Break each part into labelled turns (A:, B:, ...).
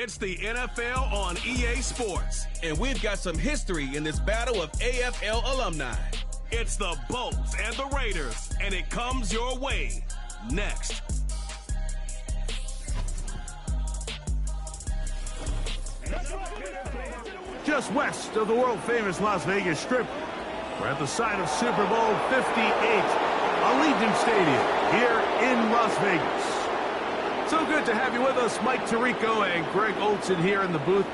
A: It's the NFL on EA Sports.
B: And we've got some history in this battle of AFL alumni.
A: It's the Bolts and the Raiders, and it comes your way next.
C: Just west of the world-famous Las Vegas Strip, we're at the site of Super Bowl 58, Allegiant Stadium here in Las Vegas. So good to have you with us, Mike Tirico and Greg Olson here in the booth.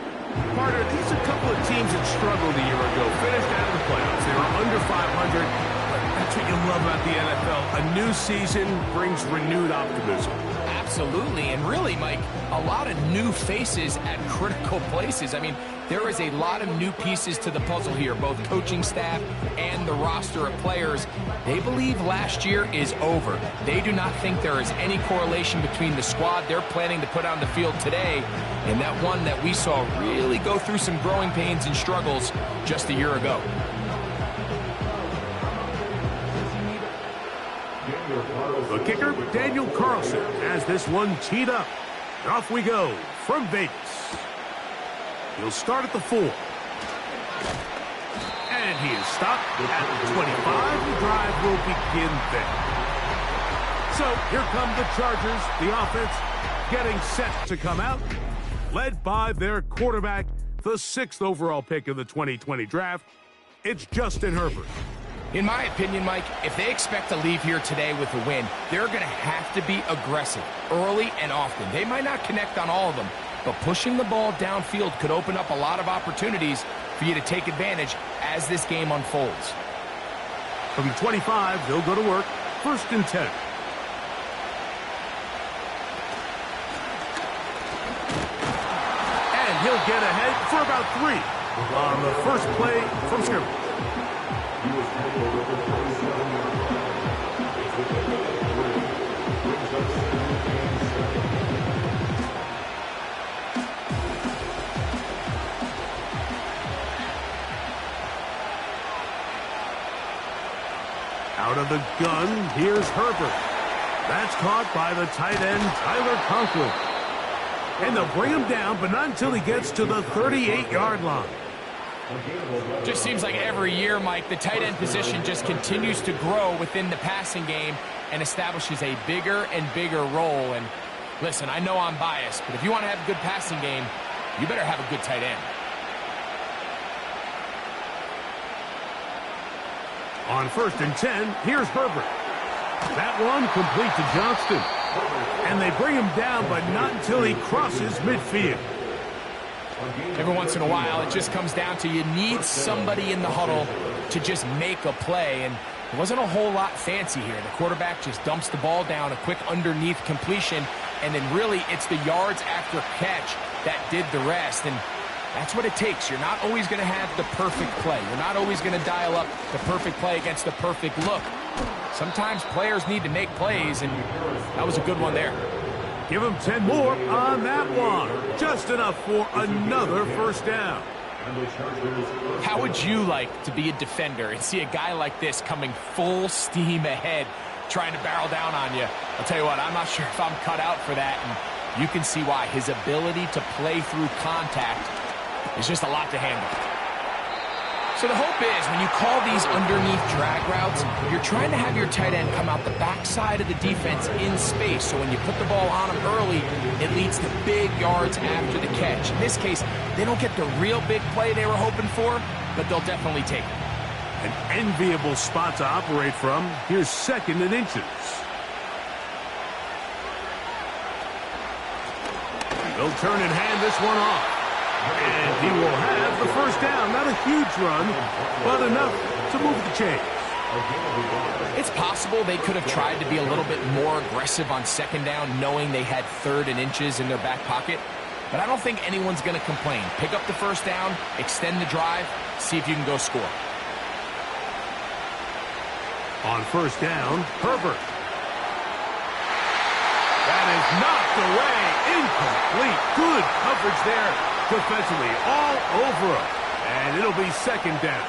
C: Partner, these are a couple of teams that struggled a year ago, finished out of the playoffs. They were under 500, but that's what you love about the NFL. A new season brings renewed optimism.
D: Absolutely, and really, Mike, a lot of new faces at critical places. I mean, there is a lot of new pieces to the puzzle here, both coaching staff and the roster of players. They believe last year is over. They do not think there is any correlation between the squad they're planning to put on the field today and that one that we saw really go through some growing pains and struggles just a year ago.
C: The kicker, Daniel Carlson, has this one teed up. And off we go from Vegas. He'll start at the 4. And he is stopped at the 25. The drive will begin there. So here come the Chargers, the offense getting set to come out, led by their quarterback, the 6th overall pick in the 2020 draft. It's Justin Herbert.
D: In my opinion, Mike, if they expect to leave here today with a win, they're going to have to be aggressive early and often. They might not connect on all of them, but pushing the ball downfield could open up a lot of opportunities for you to take advantage as this game unfolds.
C: From the 25, they'll go to work. 1st and 10. And he'll get ahead for about 3 on the first play from scrimmage. Out of the gun, here's Herbert. That's caught by the tight end, Tyler Conklin. And they'll bring him down, but not until he gets to the 38-yard line.
D: Just seems like every year, Mike, the tight end position just continues to grow within the passing game and establishes a bigger and bigger role. And listen, I know I'm biased, but if you want to have a good passing game, you better have a good tight end.
C: On 1st and 10, here's Herbert. That one complete to Johnston. And they bring him down, but not until he crosses midfield.
D: Every once in a while, it just comes down to you need somebody in the huddle to just make a play. And it wasn't a whole lot fancy here. The quarterback just dumps the ball down, a quick underneath completion, and then really it's the yards after catch that did the rest. And that's what it takes. You're not always going to have the perfect play. You're not always going to dial up the perfect play against the perfect look. Sometimes players need to make plays, and that was a good one there.
C: Give him 10 more on that one. Just enough for another first down.
D: How would you like to be a defender and see a guy like this coming full steam ahead, trying to barrel down on you? I'll tell you what, I'm not sure if I'm cut out for that, and you can see why. His ability to play through contact is just a lot to handle. So the hope is when you call these underneath drag routes, you're trying to have your tight end come out the backside of the defense in space. So when you put the ball on him early, it leads to big yards after the catch. In this case, they don't get the real big play they were hoping for, but they'll definitely take it.
C: An enviable spot to operate from. Here's 2nd and inches. They'll turn and hand this one off. And he will have the first down. Not a huge run, but enough to move the chains.
D: It's possible they could have tried to be a little bit more aggressive on 2nd down, knowing they had 3rd and inches in their back pocket. But I don't think anyone's going to complain. Pick up the first down, extend the drive, see if you can go score.
C: On 1st down, Herbert. That is knocked away. Incomplete. Good coverage there defensively. All over him. And it'll be 2nd down.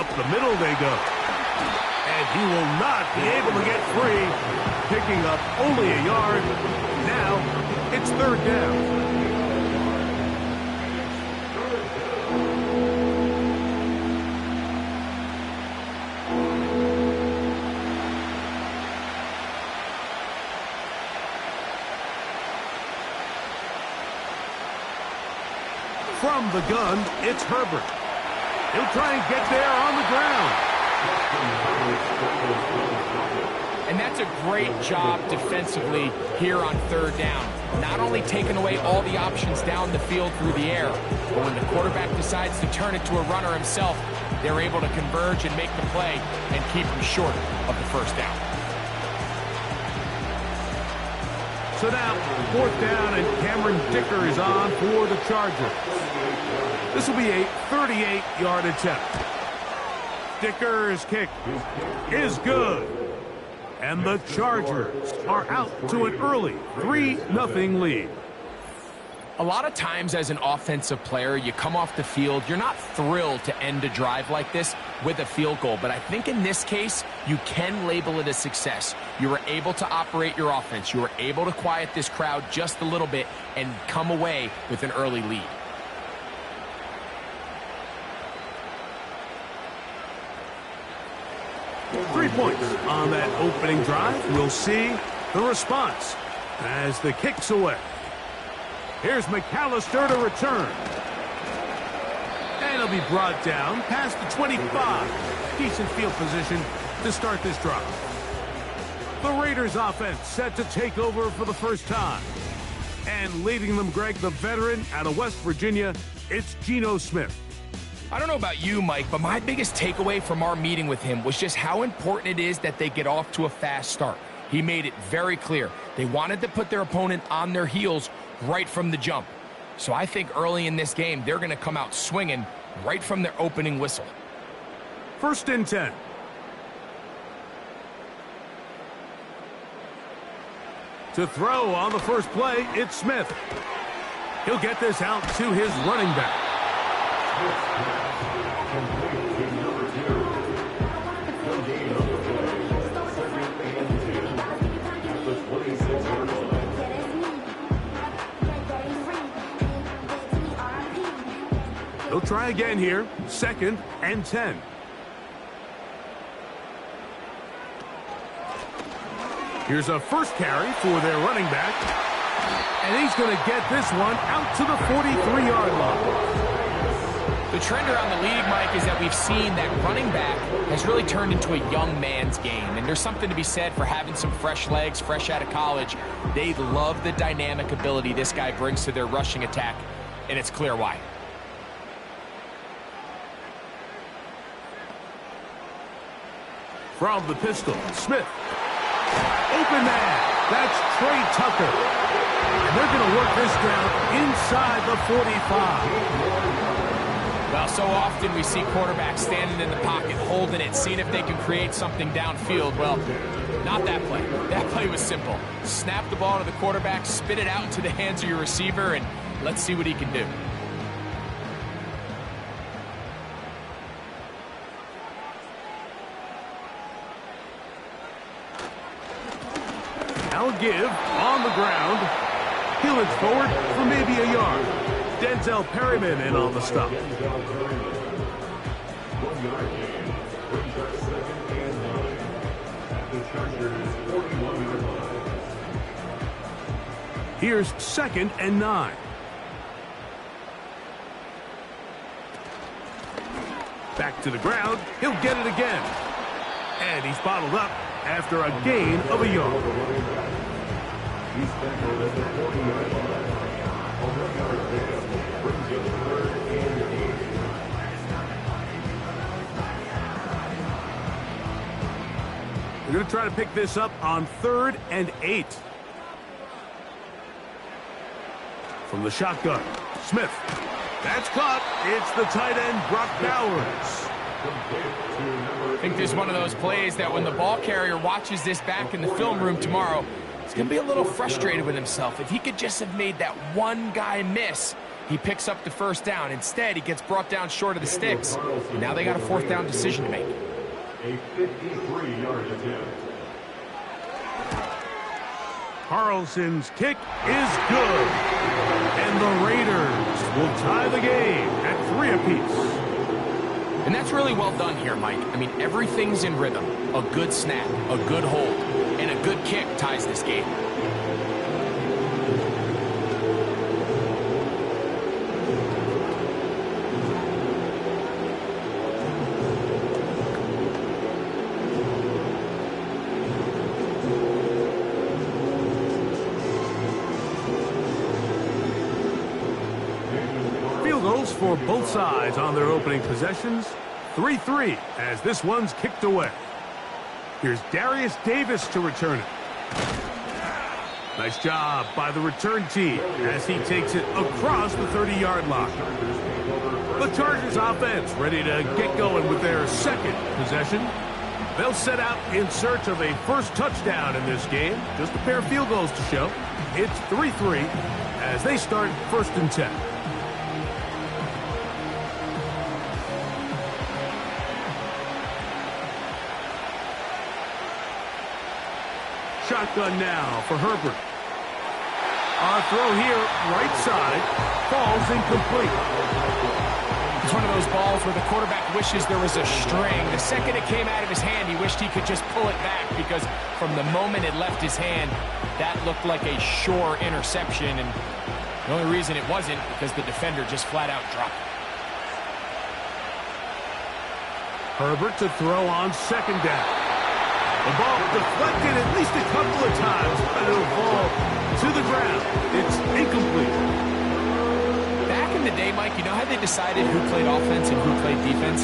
C: Up the middle they go. And he will not be able to get free. Picking up only a yard. Now it's third down. From the gun, it's Herbert. He'll try and get there on the ground.
D: And that's a great job defensively here on third down. Not only taking away all the options down the field through the air, but when the quarterback decides to turn it to a runner himself, they're able to converge and make the play and keep him short of the first down.
C: So now, fourth down, and Cameron Dicker is on for the Chargers. This will be a 38-yard attempt. Dicker's kick is good. And the Chargers are out to an early 3-0 lead.
D: A lot of times as an offensive player, you come off the field, you're not thrilled to end a drive like this with a field goal. But I think in this case, you can label it a success. You were able to operate your offense. You were able to quiet this crowd just a little bit and come away with an early lead.
C: Three points on that opening drive. We'll see the response as the kick's away. Here's McAllister to return. And he'll be brought down past the 25. Decent field position to start this drive. The Raiders offense set to take over for the first time. And leading them, Greg, the veteran out of West Virginia, it's Geno Smith.
D: I don't know about you, Mike, but my biggest takeaway from our meeting with him was just how important it is that they get off to a fast start. He made it very clear. They wanted to put their opponent on their heels right from the jump. So I think early in this game, they're going to come out swinging right from their opening whistle.
C: First and 10. To throw on the first play, it's Smith. He'll get this out to his running back. They'll try again here. Second and 10. Here's a first carry for their running back. And he's going to get this one out to the 43-yard line.
D: The trend around the league, Mike, is that we've seen that running back has really turned into a young man's game. And there's something to be said for having some fresh legs, fresh out of college. They love the dynamic ability this guy brings to their rushing attack, and it's clear why.
C: From the pistol, Smith. Open man. That's Trey Tucker. And they're going to work this down inside the 45.
D: Well, so often we see quarterbacks standing in the pocket, holding it, seeing if they can create something downfield. Well, not that play. That play was simple. Snap the ball to the quarterback, spit it out into the hands of your receiver, and let's see what he can do.
C: Now give on the ground. He looks forward for maybe a yard. Denzel Perryman in on the stop. Here's second and 9. Back to the ground. He'll get it again. And he's bottled up after a gain of a yard. He's back over the 40-yard line. We're going to try to pick this up on 3rd and 8. From the shotgun, Smith. That's caught. It's the tight end, Brock Bowers.
D: I think this is one of those plays that when the ball carrier watches this back in the film room tomorrow, he's going to be a little frustrated with himself. If he could just have made that one guy miss, he picks up the first down. Instead, he gets brought down short of the sticks. And now they got a fourth down decision to make.
E: A 53-yard attempt.
C: Carlson's kick is good. And the Raiders will tie the game at 3 apiece.
D: And that's really well done here, Mike. I mean, everything's in rhythm. A good snap, a good hold, and a good kick ties this game.
C: Field goals for both sides on their opening possessions. 3-3 as this one's kicked away. Here's Darius Davis to return it. Nice job by the return team as he takes it across the 30-yard line. The Chargers offense ready to get going with their second possession. They'll set out in search of a first touchdown in this game. Just a pair of field goals to show. It's 3-3 as they start 1st and 10. Shotgun now for Herbert. On throw here, right side, falls incomplete.
D: It's one of those balls where the quarterback wishes there was a string. The second it came out of his hand, he wished he could just pull it back because from the moment it left his hand, that looked like a sure interception. And the only reason it wasn't because the defender just flat out dropped it.
C: Herbert to throw on 2nd down. The ball deflected at least a couple of times, but it'll fall to the ground. It's incomplete.
D: Back in the day, Mike, you know how they decided who played offense and who played defense?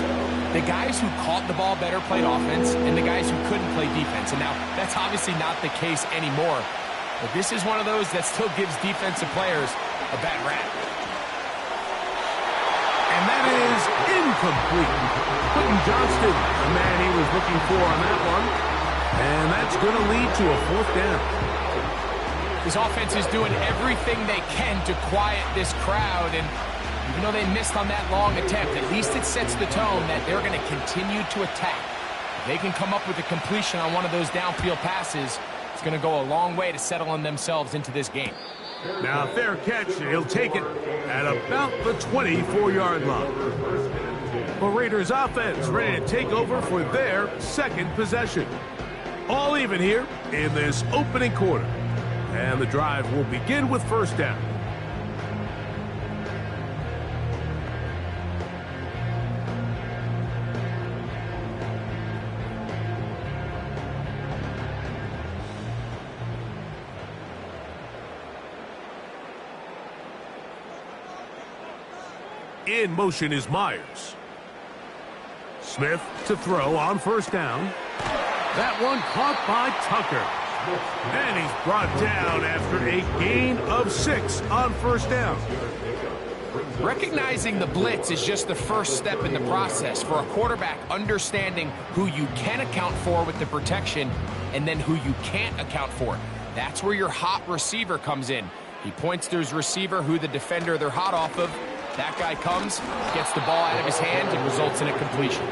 D: The guys who caught the ball better played offense, and the guys who couldn't play defense. And now, that's obviously not the case anymore. But this is one of those that still gives defensive players a bad rap.
C: And that is incomplete. Quentin Johnston, the man he was looking for on that one. And that's going to lead to a 4th down.
D: This offense is doing everything they can to quiet this crowd. And even though they missed on that long attempt, at least it sets the tone that they're going to continue to attack. If they can come up with a completion on one of those downfield passes, it's going to go a long way to settling themselves into this game.
C: Now, fair catch. He'll take it at about the 24-yard line. The Raiders offense ready to take over for their second possession. All even here in this opening quarter. And the drive will begin with 1st down. In motion is Myers. Smith to throw on 1st down. That one caught by Tucker. And he's brought down after a gain of 6 on 1st down.
D: Recognizing the blitz is just the first step in the process for a quarterback, understanding who you can account for with the protection and then who you can't account for. That's where your hot receiver comes in. He points to his receiver, who the defender they're hot off of. That guy comes, gets the ball out of his hand, and results in a completion.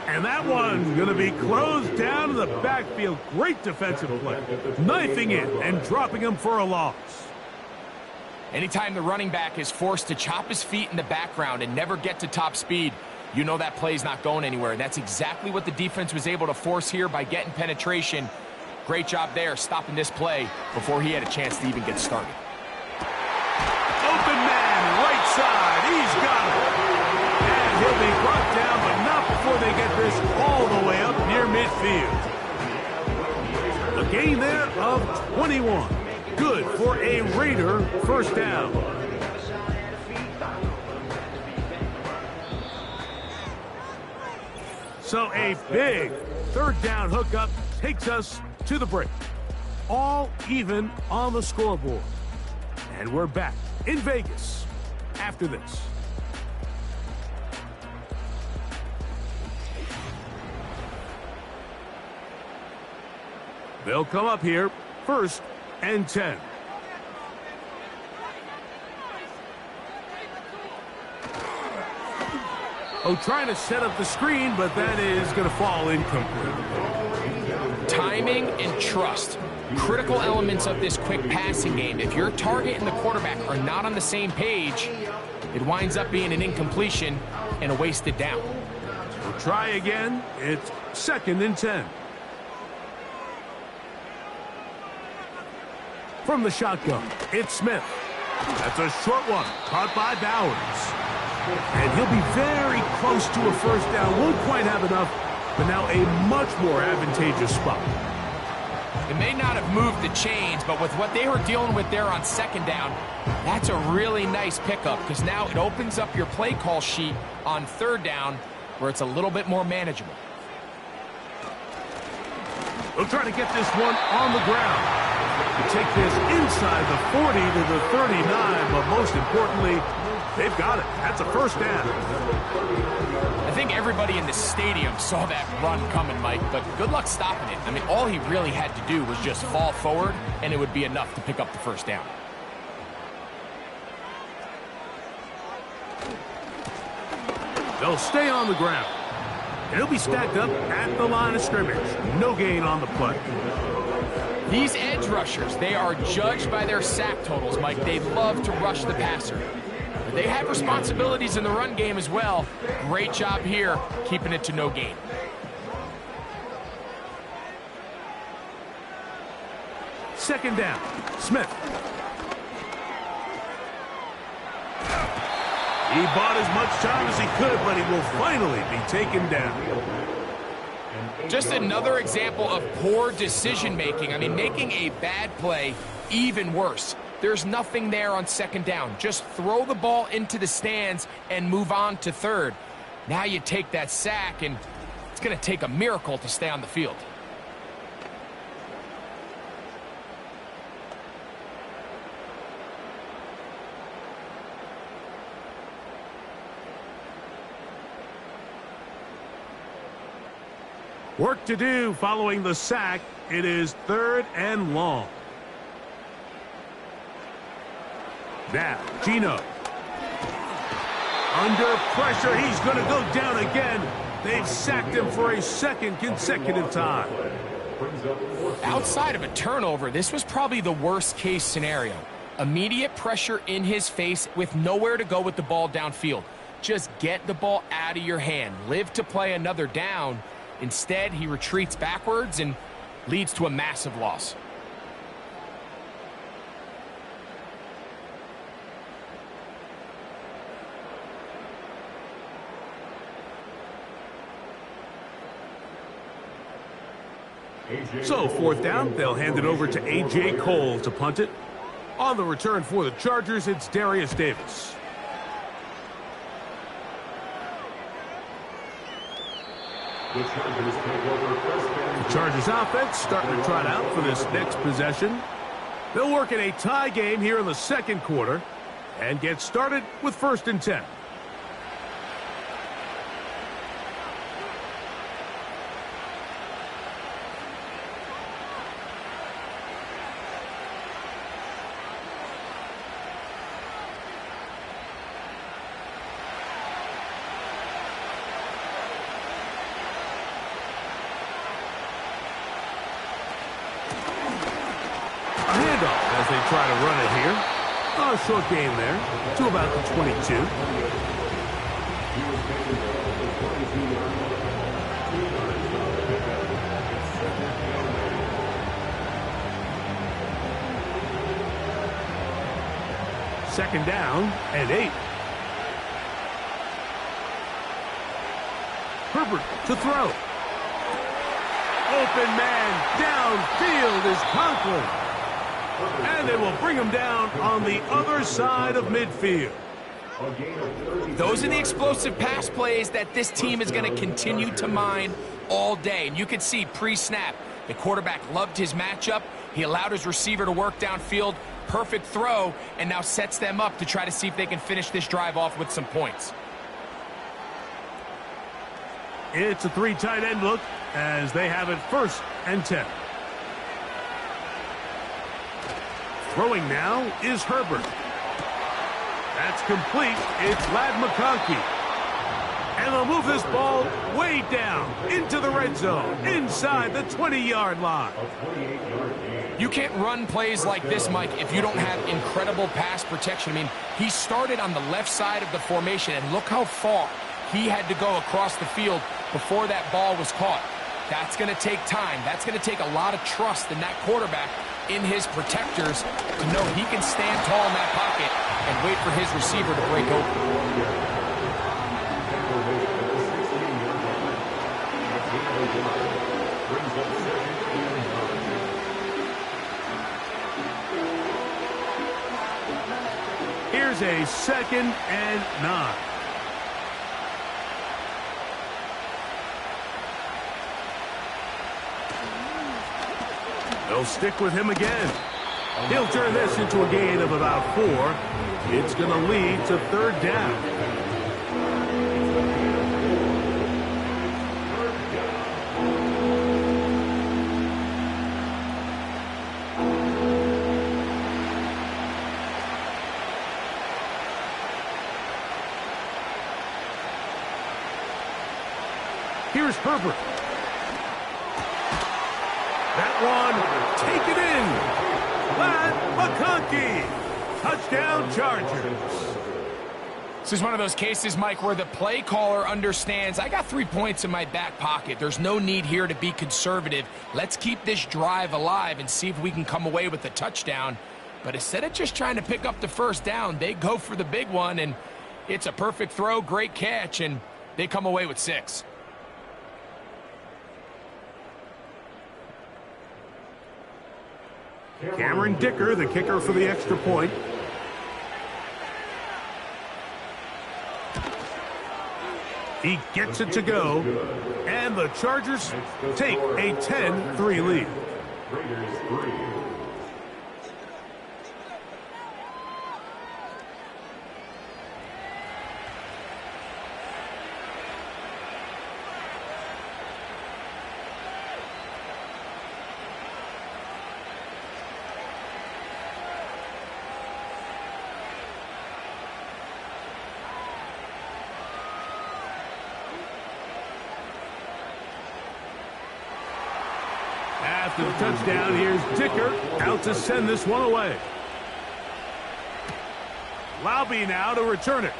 C: And that one's going to be closed down to the backfield. Great defensive play. Knifing it and dropping him for a loss.
D: Anytime the running back is forced to chop his feet in the background and never get to top speed, you know that play's not going anywhere. And that's exactly what the defense was able to force here by getting penetration. Great job there, stopping this play before he had a chance to even get started.
C: Open man, right side. He's got it. And he'll be brought down, but not before they get this all the way up near midfield. A gain there of 21. Good for a Raider 1st down. So a big 3rd down hookup takes us to the break. All even on the scoreboard. And we're back in Vegas after this. They'll come up here 1st and 10. Oh, trying to set up the screen, but that is going to fall incomplete.
D: Timing and trust. Critical elements of this quick passing game. If your target and the quarterback are not on the same page, it winds up being an incompletion and a wasted down.
C: We'll try again. It's 2nd and 10. From the shotgun, it's Smith. That's a short one, caught by Bowers. And he'll be very close to a first down. Won't quite have enough, but now a much more advantageous spot.
D: It may not have moved the chains, but with what they were dealing with there on 2nd down, that's a really nice pickup because now it opens up your play call sheet on 3rd down where it's a little bit more manageable.
C: They'll try to get this one on the ground. To take this inside the 40 to the 39, but most importantly, they've got it. That's a first down.
D: I think everybody in the stadium saw that run coming, Mike, but good luck stopping it. I mean, all he really had to do was just fall forward, and it would be enough to pick up the first down.
C: They'll stay on the ground. They'll be stacked up at the line of scrimmage. No gain on the play.
D: These edge rushers, they are judged by their sack totals, Mike. They love to rush the passer. But they have responsibilities in the run game as well. Great job here, keeping it to no gain.
C: Second down, Smith. He bought as much time as he could, but he will finally be taken down.
D: Just another example of poor decision-making. I mean, making a bad play even worse. There's nothing there on 2nd down. Just throw the ball into the stands and move on to 3rd. Now you take that sack, and it's going to take a miracle to stay on the field.
C: Work to do following the sack. It is 3rd and long. Now, Gino. Under pressure, he's going to go down again. They've sacked him for a 2nd consecutive time.
D: Outside of a turnover, this was probably the worst-case scenario. Immediate pressure in his face with nowhere to go with the ball downfield. Just get the ball out of your hand. Live to play another down. Instead, he retreats backwards and leads to a massive loss.
C: So, 4th down, they'll hand it over to A.J. Cole to punt it. On the return for the Chargers, it's Darius Davis.
E: The Chargers take over first and
C: The Chargers offense starting to trot out for this next possession. They'll work in a tie game here in the 2nd quarter and get started with 1st and 10. As they try to run it here. Oh, short gain there to about the 22. Second down and 8. Herbert to throw. Open man downfield is Conklin. And they will bring him down on the other side of midfield.
D: Those are the explosive pass plays that this team is going to continue to mine all day. And you can see pre-snap, the quarterback loved his matchup. He allowed his receiver to work downfield. Perfect throw, and now sets them up to try to see if they can finish this drive off with some points.
C: It's a 3 tight end look as they have it 1st and 10. Throwing now is Herbert. That's complete. It's Ladd McConkey. And they'll move this ball way down into the red zone, inside the 20-yard line.
D: You can't run plays like this, Mike, if you don't have incredible pass protection. I mean, he started on the left side of the formation, and look how far he had to go across the field before that ball was caught. That's going to take time. That's going to take a lot of trust in that quarterback, in his protectors, to know he can stand tall in that pocket and wait for his receiver to break open.
C: Here's a 2nd and 9. They'll stick with him again. He'll turn this into a gain of about 4. It's going to lead to 3rd down. Here's Herbert. That one, take it in. Ladd McConkey. Touchdown, Chargers.
D: This is one of those cases, Mike, where the play caller understands, I got 3 points in my back pocket. There's no need here to be conservative. Let's keep this drive alive and see if we can come away with a touchdown. But instead of just trying to pick up the 1st down, they go for the big one, and it's a perfect throw, great catch, and they come away with 6.
C: Cameron Dicker, the kicker for the extra point. He gets it to go, and the Chargers take a 10-3 lead.
E: Raiders 3.
C: After the touchdown, here's Dicker out to send this one away. Laube now to return it.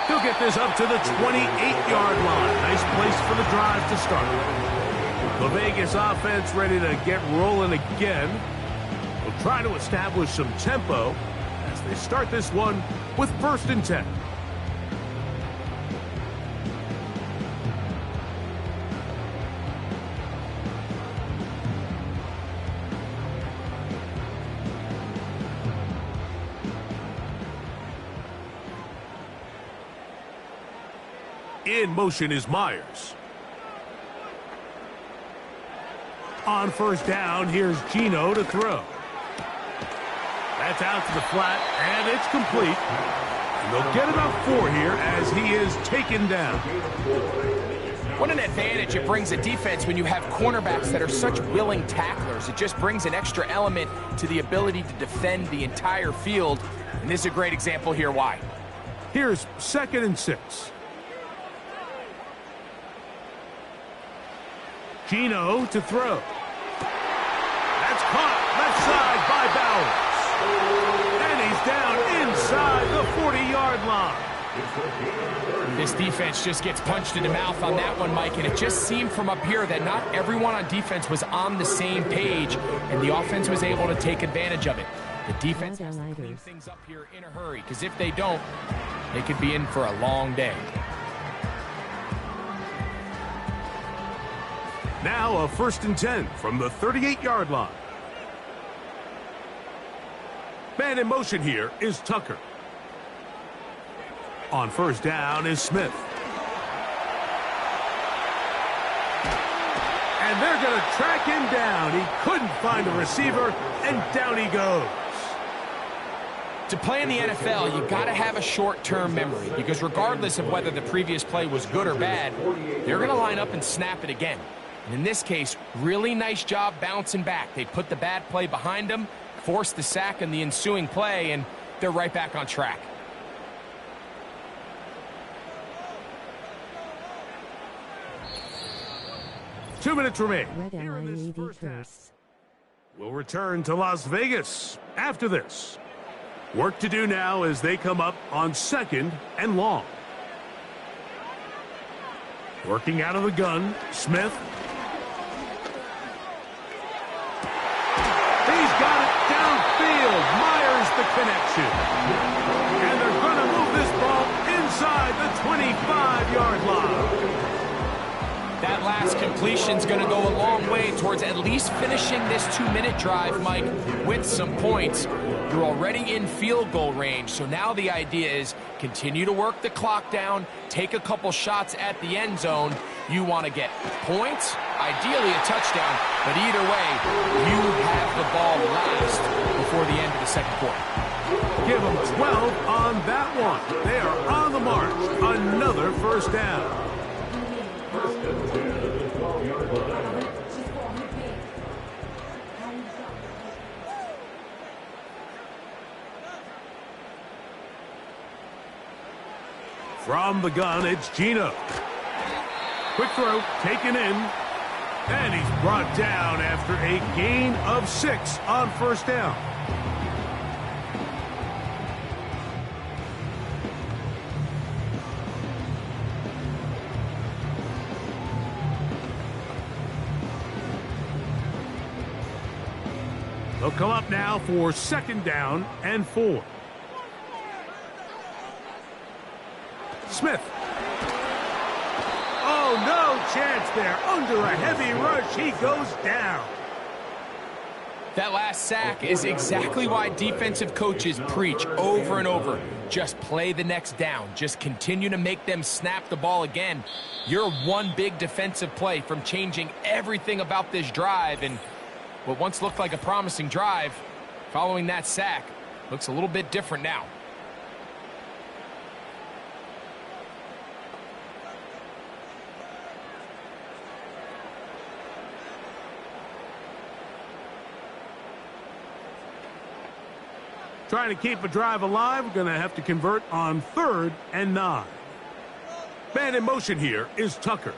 C: He'll get this up to the 28-yard line. Nice place for the drive to start. The Vegas offense ready to get rolling again. They'll try to establish some tempo as they start this one with 1st and 10. In motion is Myers. On 1st down, here's Geno to throw. That's out to the flat, and it's complete. And they'll get about 4 here as he is taken down.
D: What an advantage it brings a defense when you have cornerbacks that are such willing tacklers. It just brings an extra element to the ability to defend the entire field. And this is a great example here why.
C: Here's 2nd and 6. Geno to throw. That's caught left side by Bowers. And he's down inside the 40-yard line.
D: This defense just gets punched in the mouth on that one, Mike, and it just seemed from up here that not everyone on defense was on the same page, and the offense was able to take advantage of it. The defense has to clean things up here in a hurry, because if they don't, they could be in for a long day.
C: Now a 1st and 10 from the 38-yard line. Man in motion here is Tucker. On 1st down is Smith. And they're going to track him down. He couldn't find a receiver, and down he goes.
D: To play in the NFL, you got to have a short-term memory, because regardless of whether the previous play was good or bad, they're going to line up and snap it again. And in this case, really nice job bouncing back. They put the bad play behind them, forced the sack in the ensuing play, and they're right back on track.
C: 2 minutes remain.
F: Red
C: Here in this
F: LED
C: first half.
F: curse.
C: We'll return to Las Vegas after this. Work to do now as they come up on 2nd and long. Working out of the gun, Smith. He's got it downfield. Myers the connection. And they're going to move this ball inside the 25-yard line.
D: That last completion's going to go a long way towards at least finishing this 2-minute drive, Mike, with some points. You're already in field goal range, so now the idea is continue to work the clock down, take a couple shots at the end zone. You want to get points, ideally a touchdown, but either way, you have the ball last before the end of the second quarter.
C: Give them 12 on that one. They are on the march. Another first down. From the gun, it's Gino. Quick throw, taken in. And he's brought down after a gain of 6 on first down. They'll come up now for 2nd down and 4. Smith. Oh, no chance there. Under a heavy rush, he goes down.
D: That last sack is exactly why defensive coaches preach over and over. Just play the next down. Just continue to make them snap the ball again. You're one big defensive play from changing everything about this drive, and what once looked like a promising drive, following that sack, looks a little bit different now.
C: Trying to keep a drive alive, we're going to have to convert on 3rd and 9. Man in motion here is Tucker.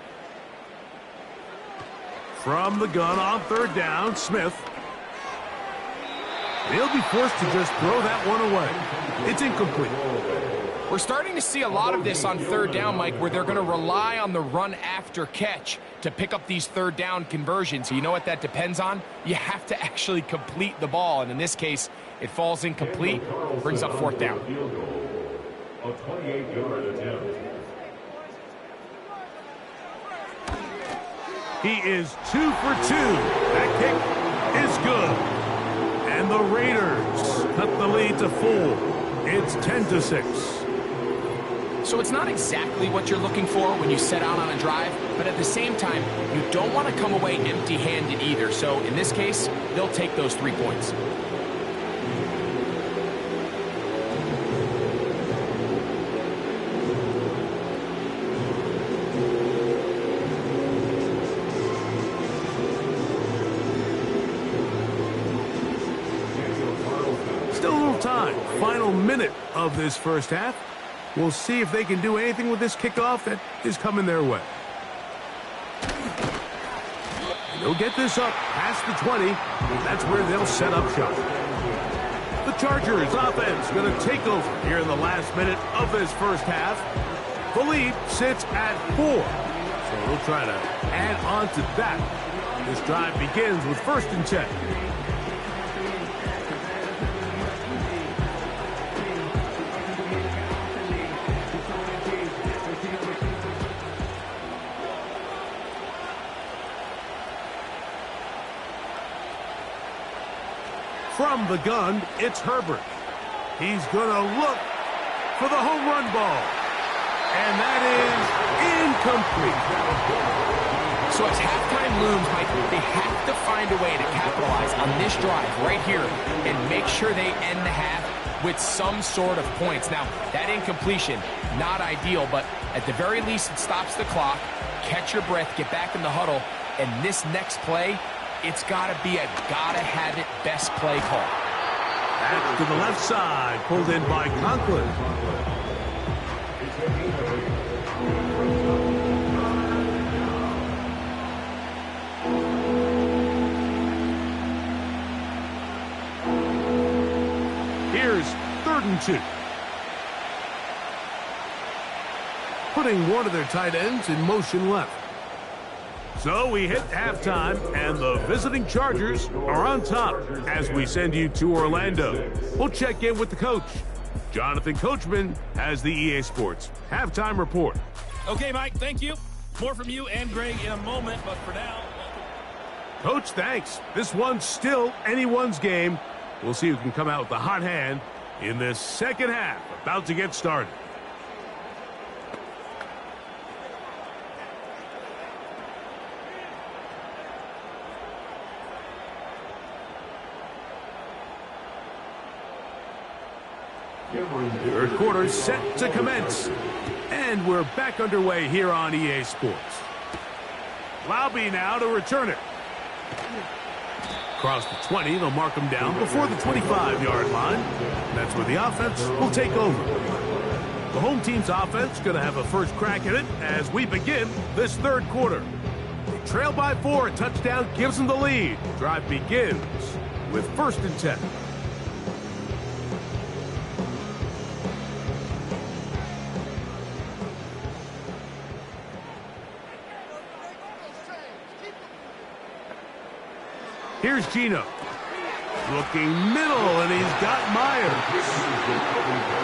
C: From the gun on 3rd down, Smith. They'll be forced to just throw that one away. It's incomplete.
D: We're starting to see a lot of this on 3rd down, Mike, where they're going to rely on the run after catch to pick up these 3rd down conversions. So you know what that depends on? You have to actually complete the ball, and in this case, it falls incomplete, brings up 4th down.
E: A 28-yard attempt.
C: He is 2 for 2. That kick is good. And the Raiders cut the lead to 4. It's 10-6.
D: So it's not exactly what you're looking for when you set out on a drive, but at the same time, you don't want to come away empty-handed either. So in this case, they'll take those 3 points.
C: Still a little time. Final minute of this first half. We'll see if they can do anything with this kickoff that is coming their way. They'll get this up past the 20. That's where they'll set up shop. The Chargers offense going to take over here in the last minute of this first half. The lead sits at 4. So we'll try to add on to that. This drive begins with 1st and 10. From the gun, it's Herbert. He's going to look for the home run ball. And that is incomplete.
D: So as halftime looms, Mike, they have to find a way to capitalize on this drive right here and make sure they end the half with some sort of points. Now, that incompletion, not ideal, but at the very least, it stops the clock. Catch your breath, get back in the huddle, and this next play, it's got to be a gotta-have-it best play call.
C: Back to the left side, pulled in by Conklin. and 2. Putting one of their tight ends in motion left. So we hit halftime, and the visiting Chargers are on top as we send you to Orlando. We'll check in with the coach. Jonathan Coachman has the EA Sports halftime report.
F: Okay, Mike, thank you. More from you and Greg in a moment, but for now...
C: Coach, thanks. This one's still anyone's game. We'll see who can come out with the hot hand in this second half, about to get started. Third quarter set to commence. And we're back underway here on EA Sports. Lobby now to return it. Across the 20, they'll mark him down before the 25-yard line. That's where the offense will take over. The home team's offense going to have a first crack at it as we begin this third quarter. They trail by 4, a touchdown gives them the lead. Drive begins with 1st and 10. Here's Gino. Looking middle, and he's got Myers.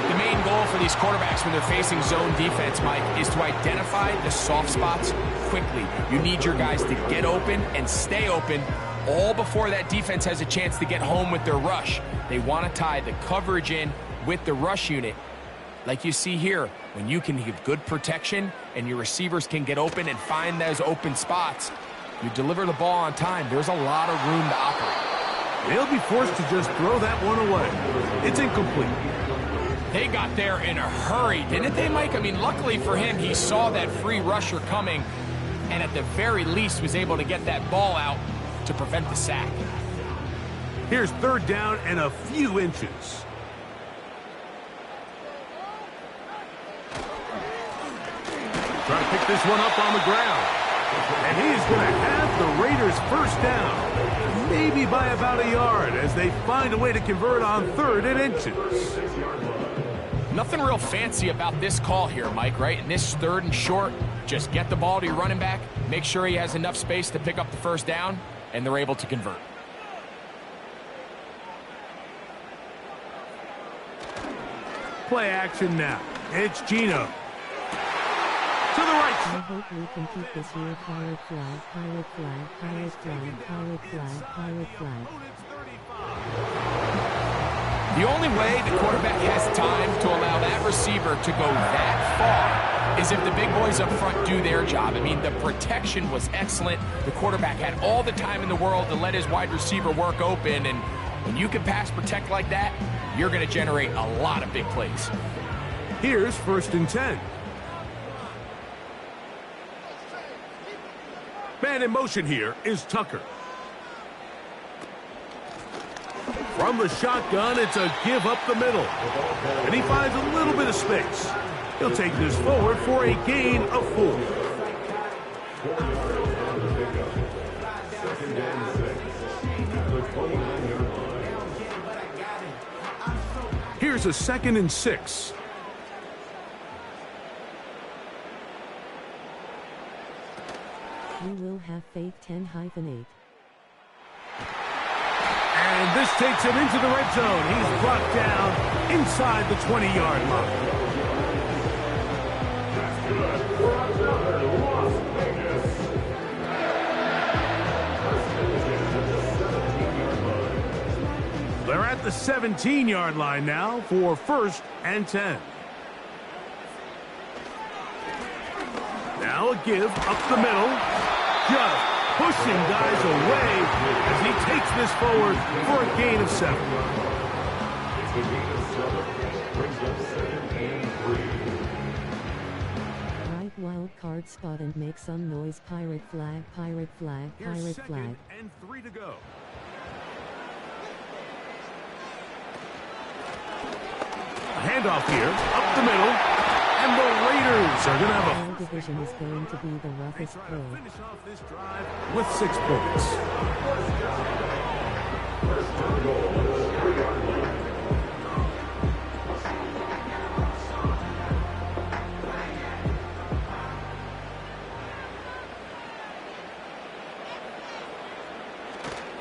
D: The main goal for these quarterbacks when they're facing zone defense, Mike, is to identify the soft spots quickly. You need your guys to get open and stay open all before that defense has a chance to get home with their rush. They want to tie the coverage in with the rush unit. Like you see here, when you can give good protection and your receivers can get open and find those open spots, you deliver the ball on time. There's a lot of room to operate.
C: They'll be forced to just throw that one away. It's incomplete.
D: They got there in a hurry, didn't they, Mike? I mean, luckily for him, he saw that free rusher coming and at the very least was able to get that ball out to prevent the sack.
C: Here's 3rd down and a few inches. Try to pick this one up on the ground. And he is going to have the Raiders first down, maybe by about a yard, as they find a way to convert on 3rd and inches.
D: Nothing real fancy about this call here, Mike, right? In this 3rd and short, just get the ball to your running back, make sure he has enough space to pick up the first down, and they're able to convert.
C: Play action now. It's Gino. To the right.
G: I hope we can keep this here. Pirate flag, pirate flag, pirate flag, pirate flag, pirate flag.
D: The only way the quarterback has time to allow that receiver to go that far is if the big boys up front do their job. I mean, the protection was excellent. The quarterback had all the time in the world to let his wide receiver work open, and when you can pass protect like that, you're going to generate a lot of big plays.
C: Here's 1st and 10. Man in motion here is Tucker. From the shotgun, it's a give up the middle. And he finds a little bit of space. He'll take this forward for a gain of 4. Here's a 2nd and 6.
G: We will have faith 10-8.
C: And this takes him into the red zone. He's brought down inside the 20-yard line. They're at the 17-yard line now for 1st and 10. Now a give up the middle. Just pushing guys away as he takes this forward for a gain of 7.
G: Right wild card spot and make some noise. Pirate flag, pirate flag, pirate flag.
C: And 3 to go. A handoff here, up the middle. And the Raiders are going to have
G: Our division is going to be the roughest play.
C: finish off this drive with 6 points.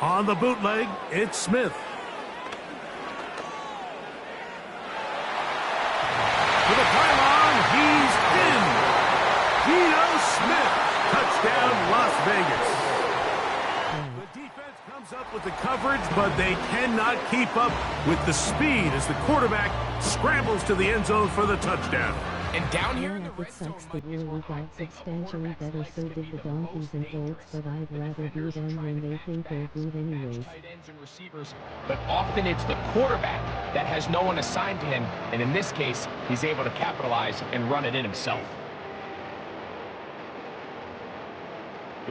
C: On the bootleg, it's Smith. To the pylon, he's in. Geno Smith, touchdown Las Vegas. The defense comes up with the coverage, but they cannot keep up with the speed as the quarterback scrambles to the end zone for the touchdown.
D: And down here in the
G: It
D: red zone,
G: sucks that we got substantially better, so did the Donkeys and Colts, but I'd rather do them when they think they're good anyways.
D: tight ends and receivers, but often it's the quarterback that has no one assigned to him, and in this case, he's able to capitalize and run it in himself.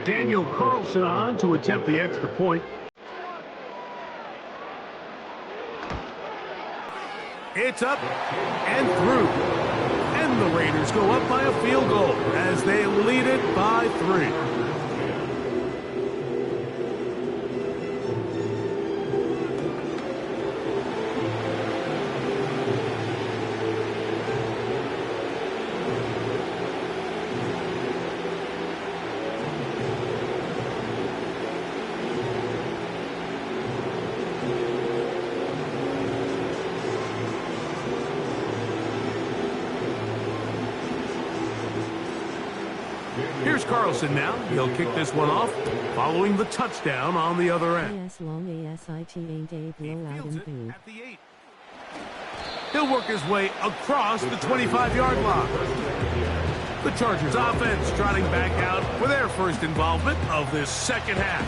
C: Daniel Carlson on to attempt the extra point. It's up and through. And the Raiders go up by a field goal as they lead it by 3. Here's Carlson now. He'll kick this one off, following the touchdown on the other end.
G: AS long ASIT ain't a blowout in food.
C: At the 8. He'll work his way across the 25-yard line. The Chargers offense trotting back out for their first involvement of this second half.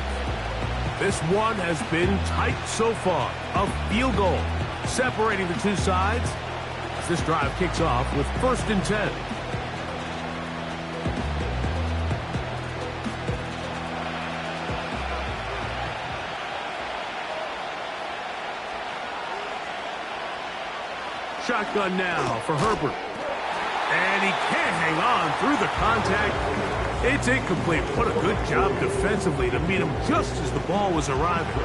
C: This one has been tight so far. A field goal separating the two sides as this drive kicks off with 1st and 10. Shotgun now for Herbert. And he can't hang on through the contact. It's incomplete. What a good job defensively to meet him just as the ball was arriving.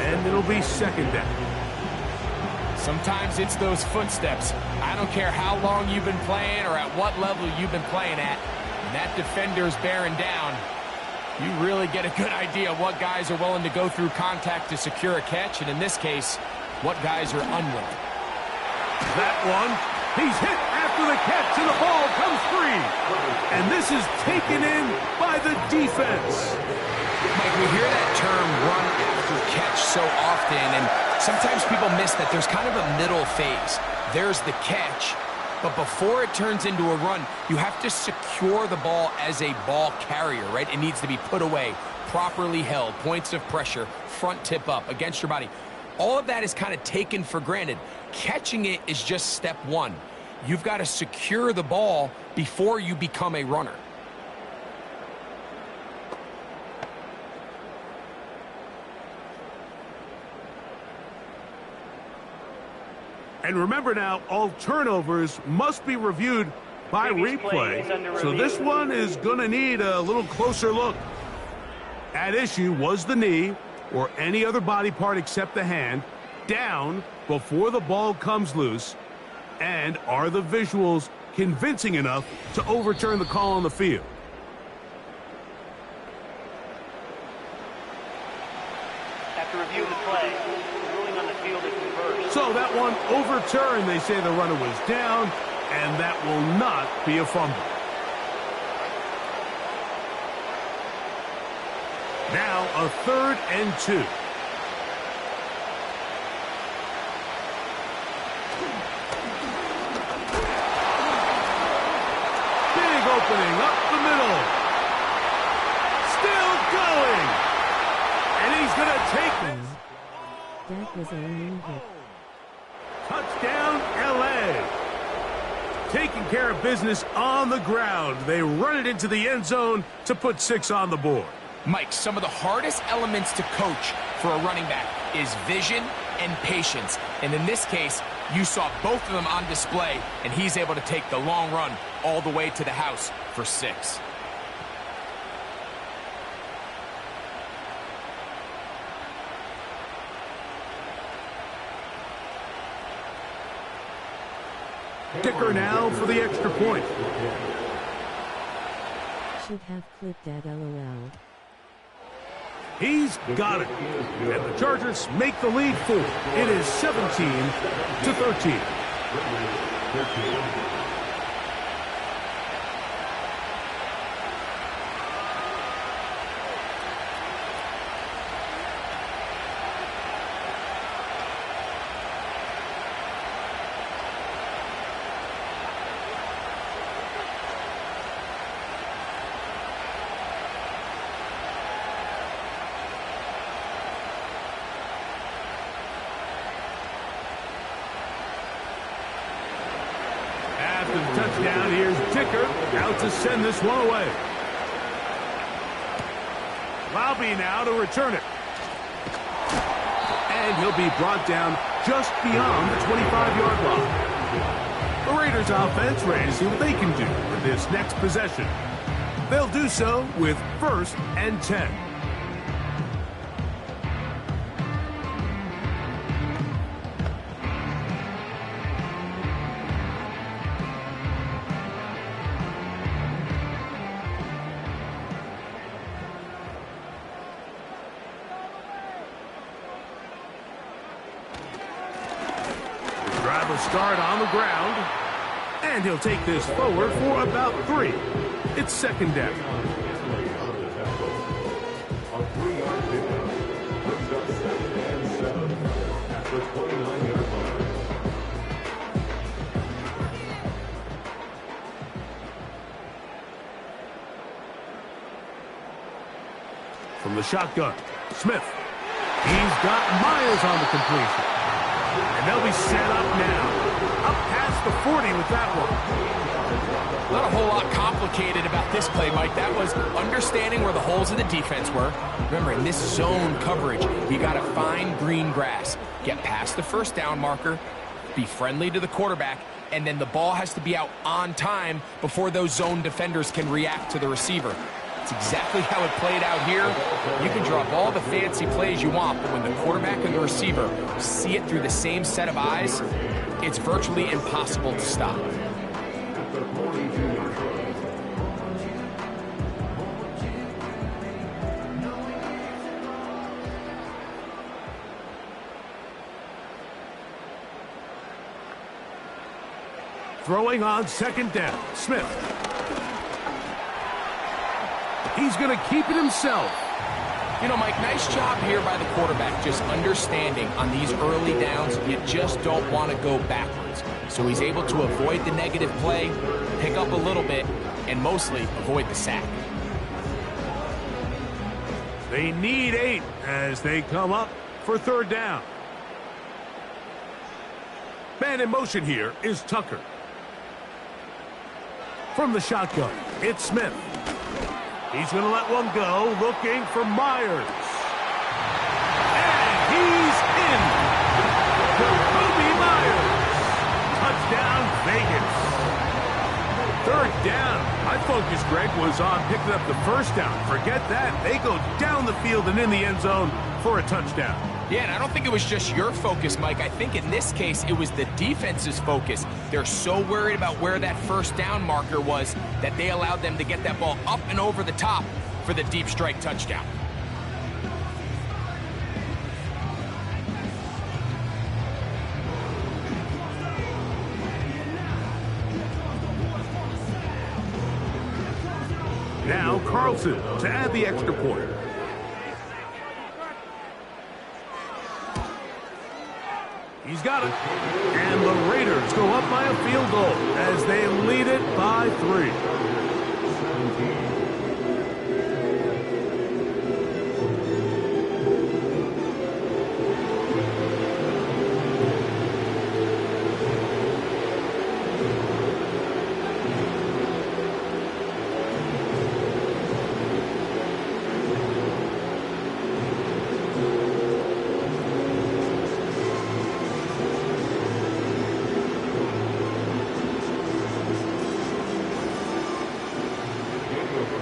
C: And it'll be 2nd down.
D: Sometimes it's those footsteps. I don't care how long you've been playing or at what level you've been playing at. When that defender's bearing down, you really get a good idea of what guys are willing to go through contact to secure a catch, and in this case, what guys are unwilling.
C: That one, he's hit after the catch, and the ball comes free. And this is taken in by the defense.
D: Mike, we hear that term run after catch so often, and sometimes people miss that there's kind of a middle phase. There's the catch, but before it turns into a run, you have to secure the ball as a ball carrier, right? It needs to be put away, properly held, points of pressure, front tip up against your body. All of that is kind of taken for granted. Catching it is just step one. You've got to secure the ball before you become a runner.
C: And remember now, all turnovers must be reviewed by replay. So this one is going to need a little closer look. At issue was the knee, or any other body part except the hand, down before the ball comes loose? And are the visuals convincing enough to overturn the call on the field?
H: After reviewing the play, the ruling on the field is reversed.
C: So that one overturned. They say the runner was down, and that will not be a fumble. Now a 3rd and 2. Big opening up the middle. Still going. And he's going to take this.
G: That was a mean hit.
C: Touchdown, L.A. Taking care of business on the ground. They run it into the end zone to put 6 on the board.
D: Mike, some of the hardest elements to coach for a running back is vision and patience. And in this case, you saw both of them on display, and he's able to take the long run all the way to the house for 6.
C: Kicker now for the extra point.
G: Should have clipped that LOL.
C: He's got it. And the Chargers make the lead 4. It is 17-13. After the touchdown, here's Dicker out to send this one away. Laube now to return it. And he'll be brought down just beyond the 25-yard line. The Raiders offense ready to see what they can do with this next possession. They'll do so with 1st and 10. Drive will start on the ground, and he'll take this forward for about 3. It's 2nd down.
E: A 3-yard pickup brings up 2nd and 7 at the 29-yard line.
C: From the shotgun, Smith. He's got Myers on the completion. And they'll be set up now. Up past the 40 with that one.
D: Not a whole lot complicated about this play, Mike. That was understanding where the holes in the defense were. Remember, in this zone coverage, you got to find green grass. Get past the 1st down marker, be friendly to the quarterback, and then the ball has to be out on time before those zone defenders can react to the receiver. It's exactly how it played out here. You can draw up all the fancy plays you want, but when the quarterback and the receiver see it through the same set of eyes, it's virtually impossible to stop.
C: Throwing on 2nd down, Smith. He's going to keep it himself.
D: You know, Mike, nice job here by the quarterback, just understanding on these early downs, you just don't want to go backwards. So he's able to avoid the negative play, pick up a little bit, and mostly avoid the sack.
C: They need 8 as they come up for 3rd down. Man in motion here is Tucker. From the shotgun, it's Smith. He's going to let one go, looking for Myers. And he's in. Jakobi Myers. Touchdown, Vegas. 3rd down. My focus, Greg, was on picking up the 1st down. Forget that. They go down the field and in the end zone for a touchdown.
D: Yeah, and I don't think it was just your focus, Mike. I think in this case, it was the defense's focus. They're so worried about where that 1st down marker was that they allowed them to get that ball up and over the top for the deep strike touchdown.
C: Now Carlson to add the extra point. He's got it. And the Raiders go up by a field goal as they lead it by 3.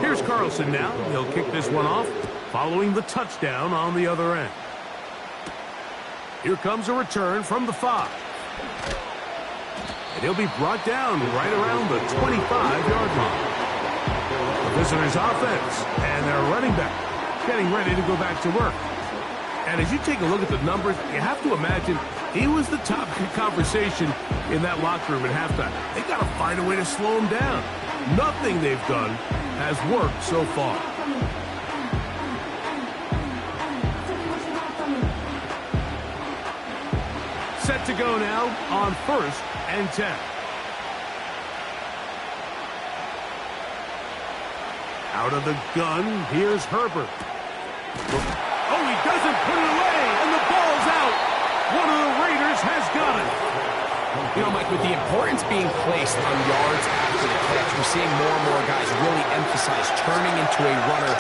C: Here's Carlson now. He'll kick this one off, following the touchdown on the other end. Here comes a return from the 5. And he'll be brought down right around the 25-yard line. The visitors' offense and their running back getting ready to go back to work. And as you take a look at the numbers, you have to imagine he was the top conversation in that locker room at halftime. They got to find a way to slow him down. Nothing they've done has worked so far. Set to go now on 1st and 10. Out of the gun, here's Herbert. Oh, he doesn't put it away, and the ball's out. One of the Raiders has got it.
D: You know, Mike, with the importance being placed on yards after the catch, we're seeing more and more guys really emphasize turning into a runner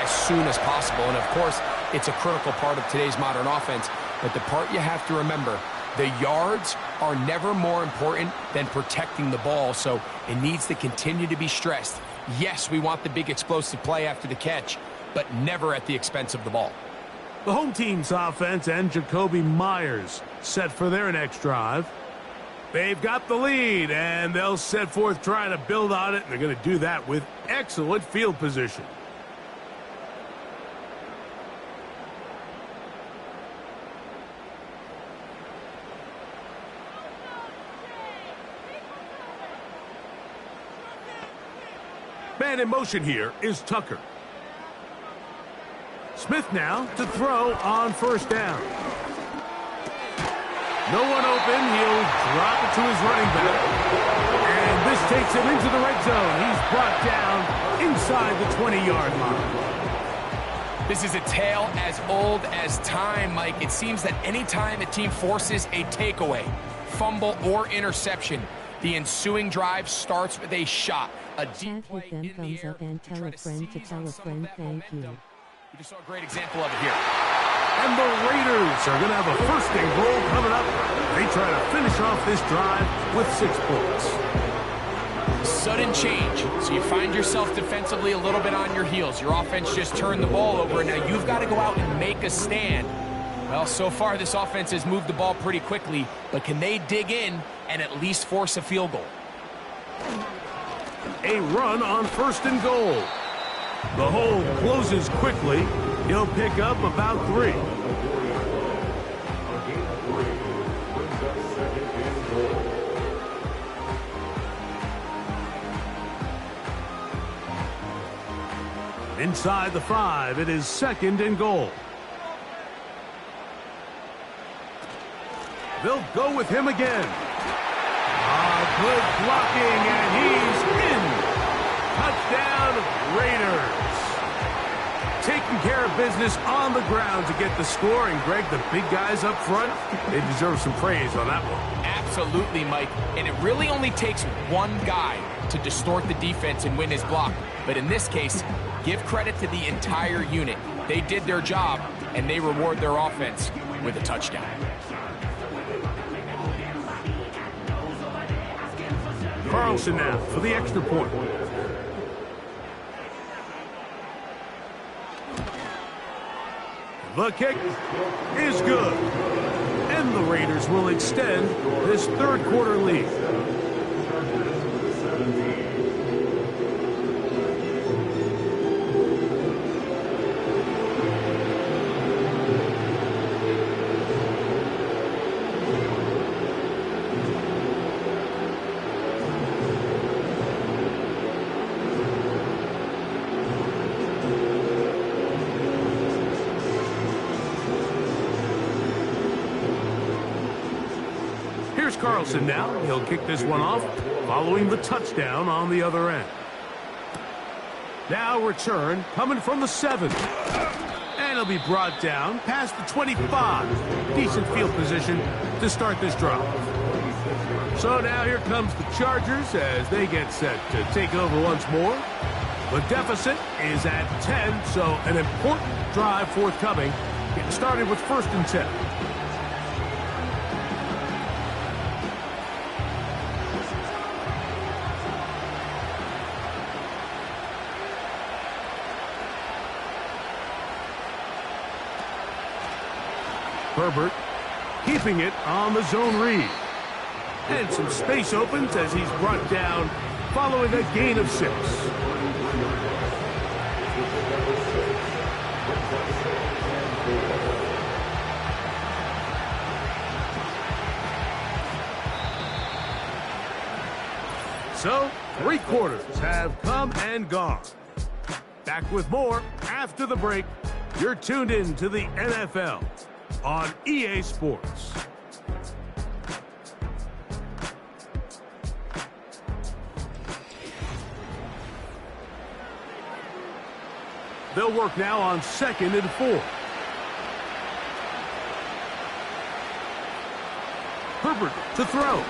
D: as soon as possible. And, of course, it's a critical part of today's modern offense. But the part you have to remember, the yards are never more important than protecting the ball, so it needs to continue to be stressed. Yes, we want the big explosive play after the catch, but never at the expense of the ball.
C: The home team's offense and Jakobi Meyers set for their next drive. They've got the lead, and they'll set forth trying to build on it, and they're going to do that with excellent field position. Man in motion here is Tucker. Smith now to throw on 1st down. No one open. He'll drop it to his running back. And this takes him into the red zone. He's brought down inside the 20-yard line.
D: This is a tale as old as time, Mike. It seems that anytime a team forces a takeaway, fumble, or interception, the ensuing drive starts with a shot. A deep
G: Chat with them, thumbs up, and tell a friend to tell a friend thank you.
D: We just saw a great example of it here.
C: And the Raiders are going to have a 1st and goal coming up. They try to finish off this drive with 6 points.
D: Sudden change. So you find yourself defensively a little bit on your heels. Your offense just turned the ball over, and now you've got to go out and make a stand. Well, so far this offense has moved the ball pretty quickly, but can they dig in and at least force a field goal?
C: A run on 1st and goal. The hole closes quickly. He'll pick up about 3. Inside the 5, it is 2nd and goal. They'll go with him again. Good blocking, and he's in. Touchdown, Raiders. Taking care of business on the ground to get the score. And, Greg, the big guys up front, they deserve some praise on that one.
D: Absolutely, Mike. And it really only takes one guy to distort the defense and win his block. But in this case, give credit to the entire unit. They did their job, and they reward their offense with a touchdown.
C: Carlson now for the extra point. The kick is good. And the Raiders will extend this 3rd quarter lead. Here's Carlson now. He'll kick this one off, following the touchdown on the other end. Now return, coming from the 7. And he'll be brought down past the 25. Decent field position to start this drive. So now here comes the Chargers as they get set to take over once more. The deficit is at 10, so an important drive forthcoming. Getting started with 1st and 10. Herbert keeping it on the zone read. And some space opens as he's brought down following a gain of 6. So, 3 quarters have come and gone. Back with more after the break. You're tuned in to the NFL on EA Sports. They'll work now on 2nd and 4. Herbert to throw.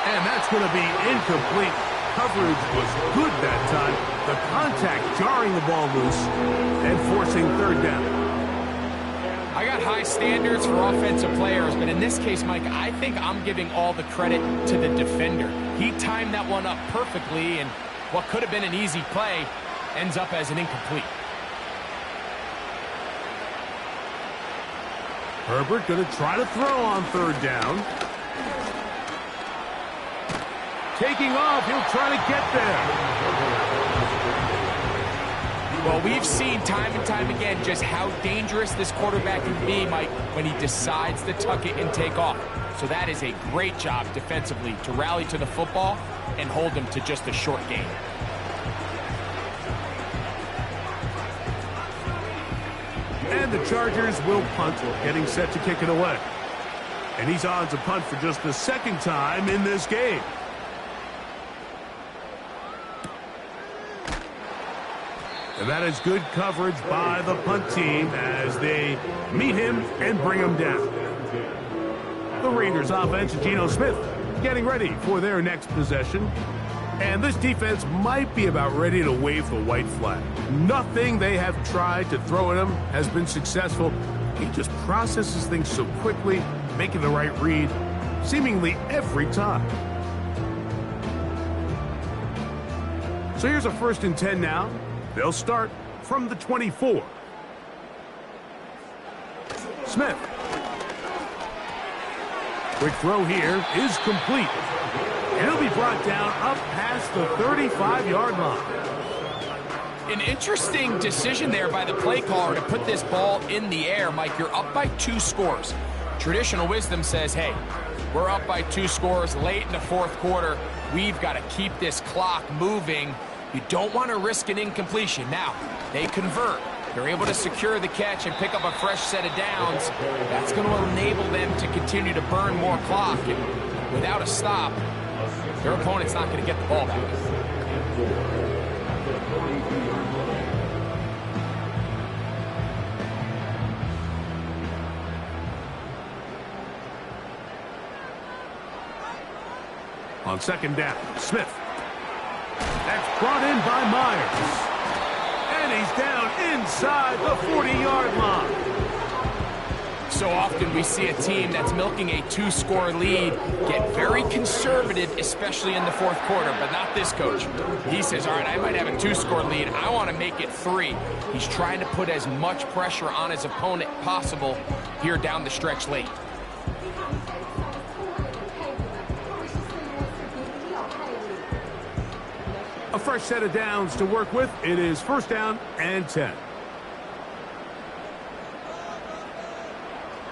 C: And that's going to be incomplete. Coverage was good that time. The contact jarring the ball loose and forcing 3rd down.
D: I got high standards for offensive players, but in this case, Mike, I think I'm giving all the credit to the defender. He timed that one up perfectly, and what could have been an easy play ends up as an incomplete.
C: Herbert going to try to throw on 3rd down. Taking off, he'll try to get there.
D: Well, we've seen time and time again just how dangerous this quarterback can be, Mike, when he decides to tuck it and take off. So that is a great job defensively to rally to the football and hold him to just a short gain.
C: And the Chargers will punt, getting set to kick it away. And he's on to punt for just the 2nd time in this game. And that is good coverage by the punt team as they meet him and bring him down. The Raiders offense, Geno Smith, getting ready for their next possession. And this defense might be about ready to wave the white flag. Nothing they have tried to throw at him has been successful. He just processes things so quickly, making the right read, seemingly every time. So here's a 1st and 10 now. They'll start from the 24. Smith. Quick throw here is complete. And he'll be brought down up past the 35-yard line.
D: An interesting decision there by the play caller to put this ball in the air. Mike, you're up by 2 scores. Traditional wisdom says, hey, we're up by 2 scores late in the 4th quarter. We've got to keep this clock moving. You don't want to risk an incompletion. Now, they convert. They're able to secure the catch and pick up a fresh set of downs. That's going to enable them to continue to burn more clock. And without a stop, their opponent's not going to get the ball back.
C: On 2nd down, Smith. That's brought in by Myers. And he's down inside the 40-yard line.
D: So often we see a team that's milking a 2-score lead get very conservative, especially in the 4th quarter, but not this coach. He says, all right, I might have a 2-score lead. I want to make it 3. He's trying to put as much pressure on his opponent possible here down the stretch late.
C: A fresh set of downs to work with. It is 1st down and 10.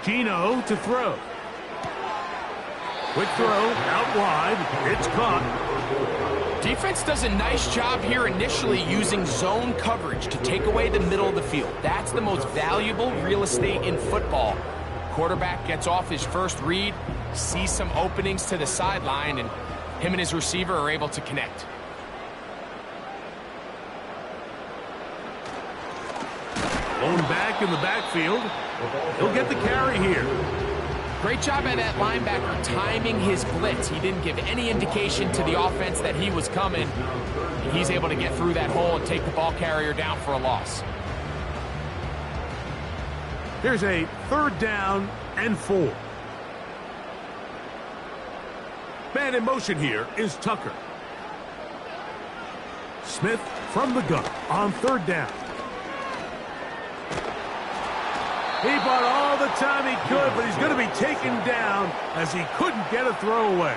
C: Geno to throw. Quick throw out wide. It's caught.
D: Defense does a nice job here initially using zone coverage to take away the middle of the field. That's the most valuable real estate in football. Quarterback gets off his first read, sees some openings to the sideline, and him and his receiver are able to connect.
C: Blown back in the backfield. He'll get the carry here.
D: Great job by that linebacker timing his blitz. He didn't give any indication to the offense that he was coming. He's able to get through that hole and take the ball carrier down for a loss.
C: Here's a 3rd down and 4. Man in motion here is Tucker. Smith from the gun on 3rd down. He bought all the time he could, but he's going to be taken down as he couldn't get a throwaway.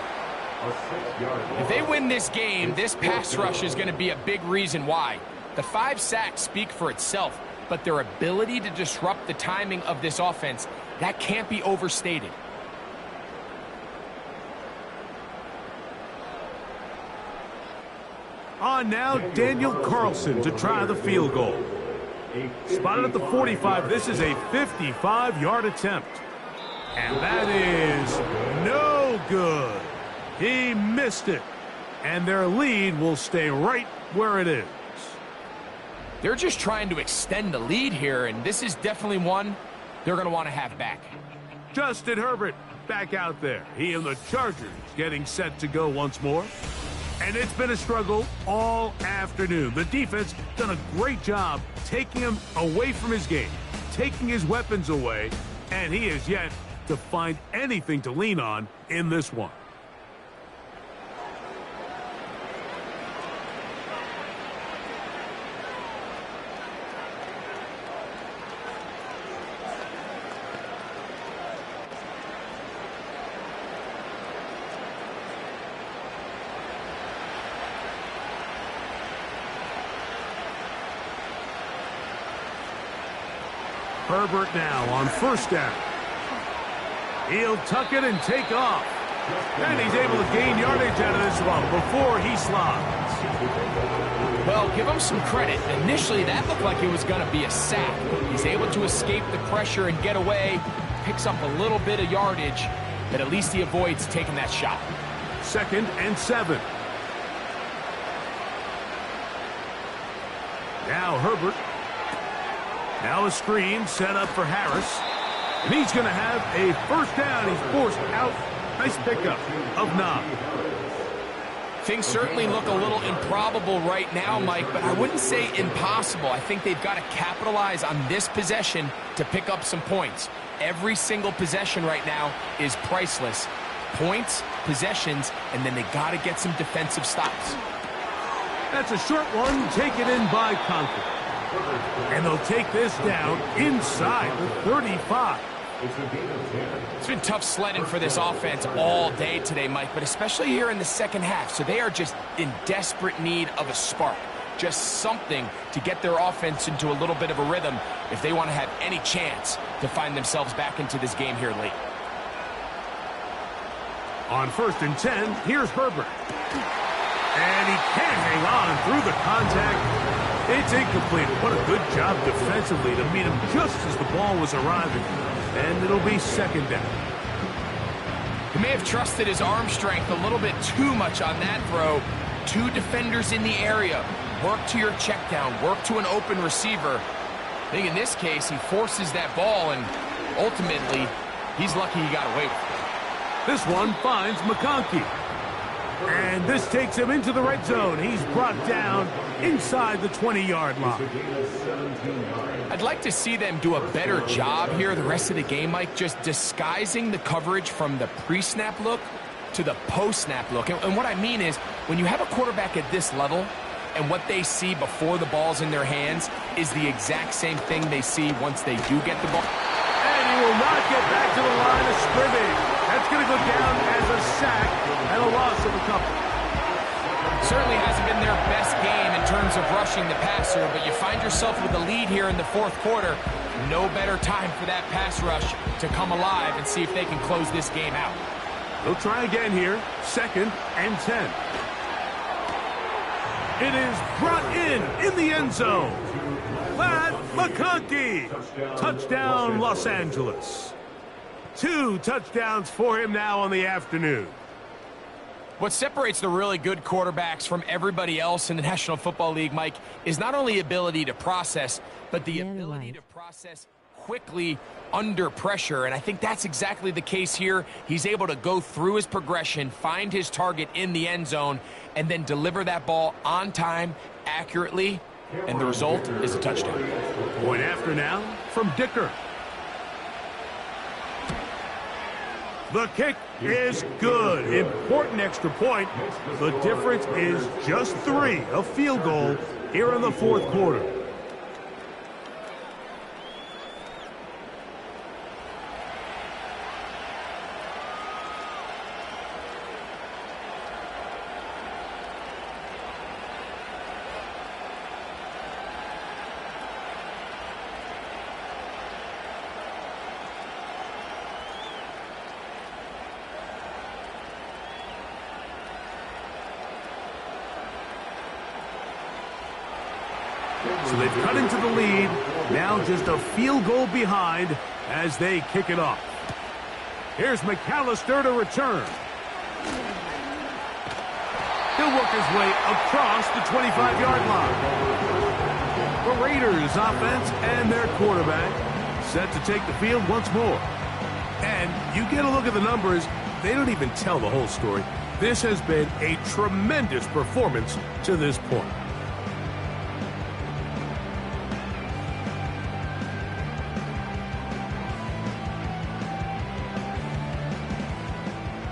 D: If they win this game, this pass rush is going to be a big reason why. The 5 sacks speak for itself, but their ability to disrupt the timing of this offense, that can't be overstated.
C: On now, Daniel Carlson to try the field goal. Spotted at the 45, this is a 55-yard attempt. And that is no good. He missed it. And their lead will stay right where it is.
D: They're just trying to extend the lead here, and this is definitely one they're going to want to have back.
C: Justin Herbert back out there. He and the Chargers getting set to go once more. And it's been a struggle all afternoon. The defense done a great job taking him away from his game, taking his weapons away, and he is yet to find anything to lean on in this one. Herbert now on first down. He'll tuck it and take off. And he's able to gain yardage out of this one before he slides.
D: Well, give him some credit. Initially, that looked like it was going to be a sack. He's able to escape the pressure and get away. Picks up a little bit of yardage, but at least he avoids taking that shot.
C: 2nd and 7. Now Herbert. Now a screen set up for Harris. And he's going to have a first down. He's forced out. Nice pickup of 9.
D: Things certainly look a little improbable right now, Mike, but I wouldn't say impossible. I think they've got to capitalize on this possession to pick up some points. Every single possession right now is priceless. Points, possessions, and then they got to get some defensive stops.
C: That's a short one taken in by Conklin. And they'll take this down inside the 35.
D: It's been tough sledding for this offense all day today, Mike, but especially here in the second half. So they are just in desperate need of a spark. Just something to get their offense into a little bit of a rhythm if they want to have any chance to find themselves back into this game here late.
C: On 1st and 10, here's Herbert. And he can't hang on through the contact. It's incomplete. What a good job defensively to meet him just as the ball was arriving. And it'll be 2nd down.
D: He may have trusted his arm strength a little bit too much on that throw. 2 defenders in the area. Work to your check down. Work to an open receiver. I think in this case, he forces that ball, and ultimately, he's lucky he got away with it.
C: This one finds McConkey. And this takes him into the red zone. He's brought down inside the 20-yard line.
D: I'd like to see them do a better job here the rest of the game, Mike, just disguising the coverage from the pre-snap look to the post-snap look. And what I mean is, when you have a quarterback at this level and what they see before the ball's in their hands is the exact same thing they see once they do get the ball.
C: And he will not get back to the line of scrimmage. That's going to go down as a sack and a loss of a couple.
D: Certainly hasn't been their best game in terms of rushing the passer, but you find yourself with the lead here in the 4th quarter. No better time for that pass rush to come alive and see if they can close this game out.
C: They'll try again here. 2nd and 10. It is brought in the end zone. Ladd McConkey. Touchdown, Los Angeles. 2 touchdowns for him now on the afternoon.
D: What separates the really good quarterbacks from everybody else in the National Football League, Mike, is not only ability to process, but the ability to process quickly under pressure. And I think that's exactly the case here. He's able to go through his progression, find his target in the end zone, and then deliver that ball on time, accurately, and the result is a touchdown.
C: Point after now from Dicker. The kick is good. Important extra point. The difference is just 3, a field goal here in the 4th quarter. So they've cut into the lead. Now just a field goal behind as they kick it off. Here's McAllister to return. He'll work his way across the 25-yard line. The Raiders offense and their quarterback set to take the field once more. And you get a look at the numbers, they don't even tell the whole story. This has been a tremendous performance to this point.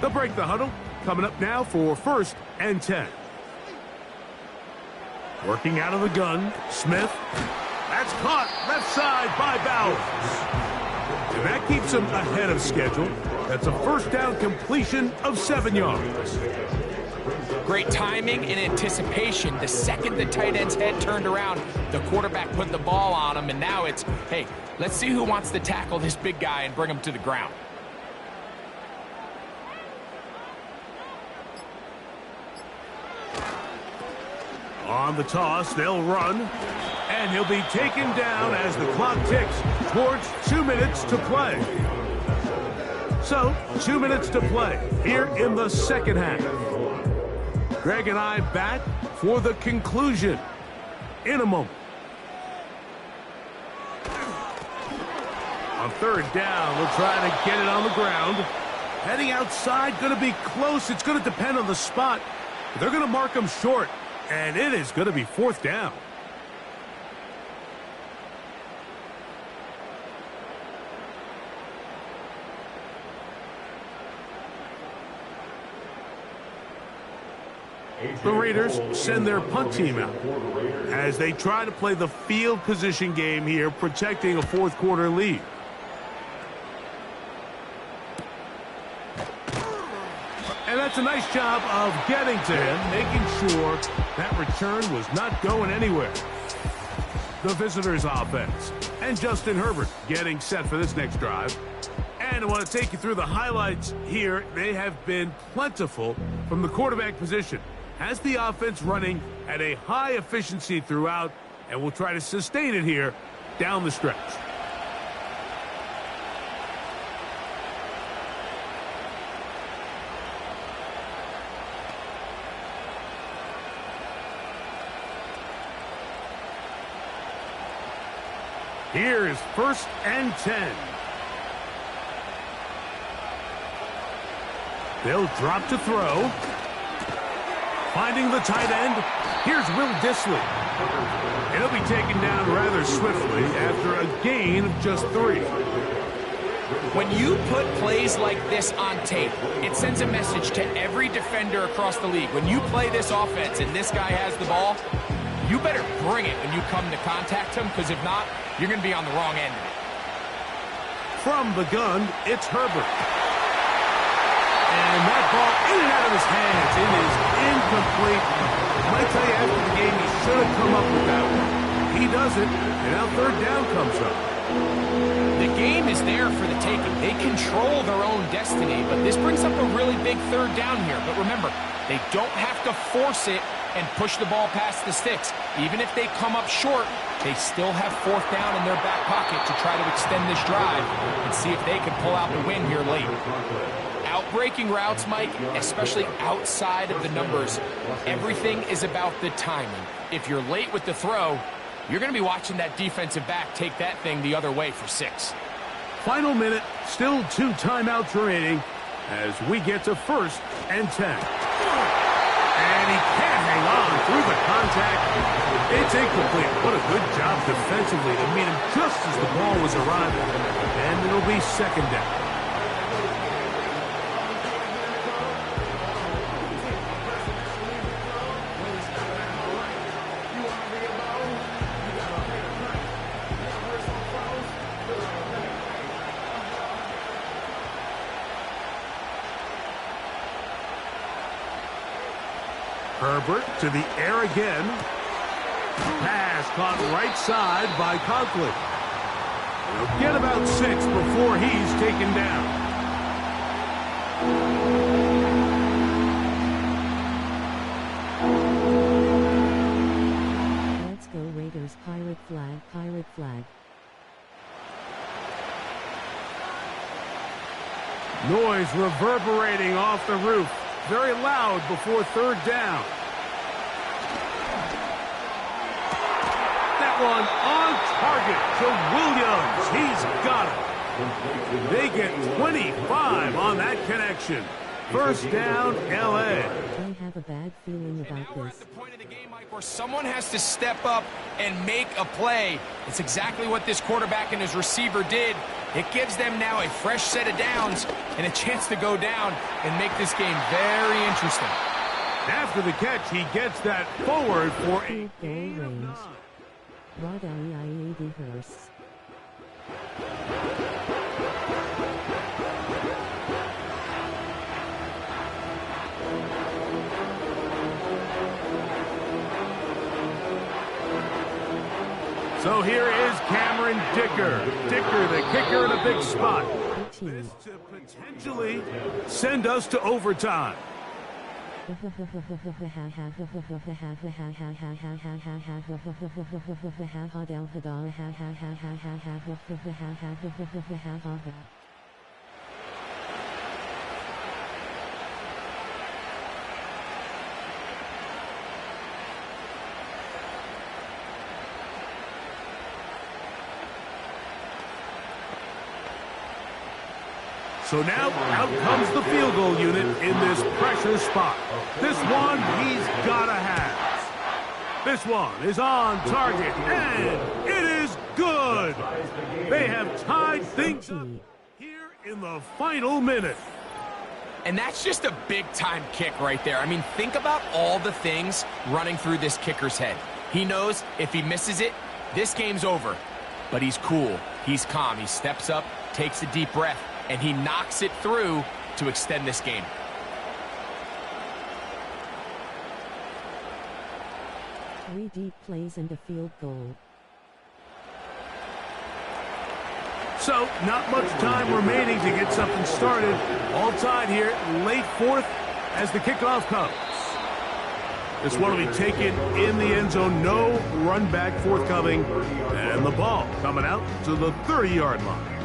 C: They'll break the huddle. Coming up now for 1st and 10. Working out of the gun, Smith. That's caught left side by Bowers. And that keeps him ahead of schedule. That's a first down completion of 7 yards.
D: Great timing and anticipation. The second the tight end's head turned around, the quarterback put the ball on him, and now it's, hey, let's see who wants to tackle this big guy and bring him to the ground.
C: On the toss, they'll run, and he'll be taken down as the clock ticks towards 2 minutes to play. So, 2 minutes to play here in the second half. Greg and I back for the conclusion in a moment. On 3rd down, we'll try to get it on the ground. Heading outside, going to be close. It's going to depend on the spot. They're going to mark him short. And it is going to be 4th down. The Raiders send their punt team out as they try to play the field position game here, protecting a 4th quarter lead. And that's a nice job of getting to him, making sure that return was not going anywhere. The visitors' offense and Justin Herbert getting set for this next drive. And I want to take you through the highlights here. They have been plentiful from the quarterback position. Has the offense running at a high efficiency throughout, and will try to sustain it here down the stretch. Here is 1st and 10. They'll drop to throw. Finding the tight end. Here's Will Dissly. And he'll be taken down rather swiftly after a gain of just 3.
D: When you put plays like this on tape, it sends a message to every defender across the league. When you play this offense and this guy has the ball, you better bring it when you come to contact him, because if not, you're going to be on the wrong end of it.
C: From the gun, it's Herbert. And that ball in and out of his hands. It is incomplete. I might tell you after the game, he should have come up with that one. He doesn't, and now 3rd down comes up.
D: The game is there for the taking. They control their own destiny, but this brings up a really big 3rd down here. But remember, they don't have to force it and push the ball past the sticks. Even if they come up short, they still have 4th down in their back pocket to try to extend this drive and see if they can pull out the win here late. Outbreaking routes, Mike, especially outside of the numbers, everything is about the timing. If you're late with the throw, you're going to be watching that defensive back take that thing the other way for 6.
C: Final minute, still 2 timeouts remaining as we get to 1st and 10. And he can't hang on through the contact. It's incomplete. What a good job defensively to meet him just as the ball was arriving. And it'll be 2nd down. Herbert to the air again. Pass caught right side by Conklin. He'll get about 6 before he's taken down.
G: Let's go Raiders. Bears pirate flag, pirate flag.
C: Noise reverberating off the roof. Very loud before third down. That one on target to Williams. He's got it. They get 25 on that connection. First down, L.A.
G: I have a bad feeling about
D: We're at
G: this.
D: the point of the game, Mike, where someone has to step up and make a play. It's exactly what this quarterback and his receiver did. It gives them now a fresh set of downs and a chance to go down and make this game very interesting.
C: After the catch, he gets that forward for a
G: Field goal
C: gain of
G: range.
C: 9.
G: Rod I-80 Hurst.
C: So here is Cameron Dicker. Dicker, the kicker, in a big spot.
G: 18.
C: This to potentially send us to overtime. So now out comes the field goal unit in this pressure spot. This one he's gotta have. This one is on target, and it is good. They have tied things up here in the final minute.
D: And that's just a big-time kick right there. I mean, think about all the things running through this kicker's head. He knows if he misses it, this game's over. But he's cool. He's calm. He steps up, takes a deep breath, and he knocks it through to extend this game.
G: Three deep plays and a field goal.
C: So, not much time remaining to get something started. All tied here, late fourth as the kickoff comes. This one will be taken in the end zone. No run back forthcoming. And the ball coming out to the 30-yard line.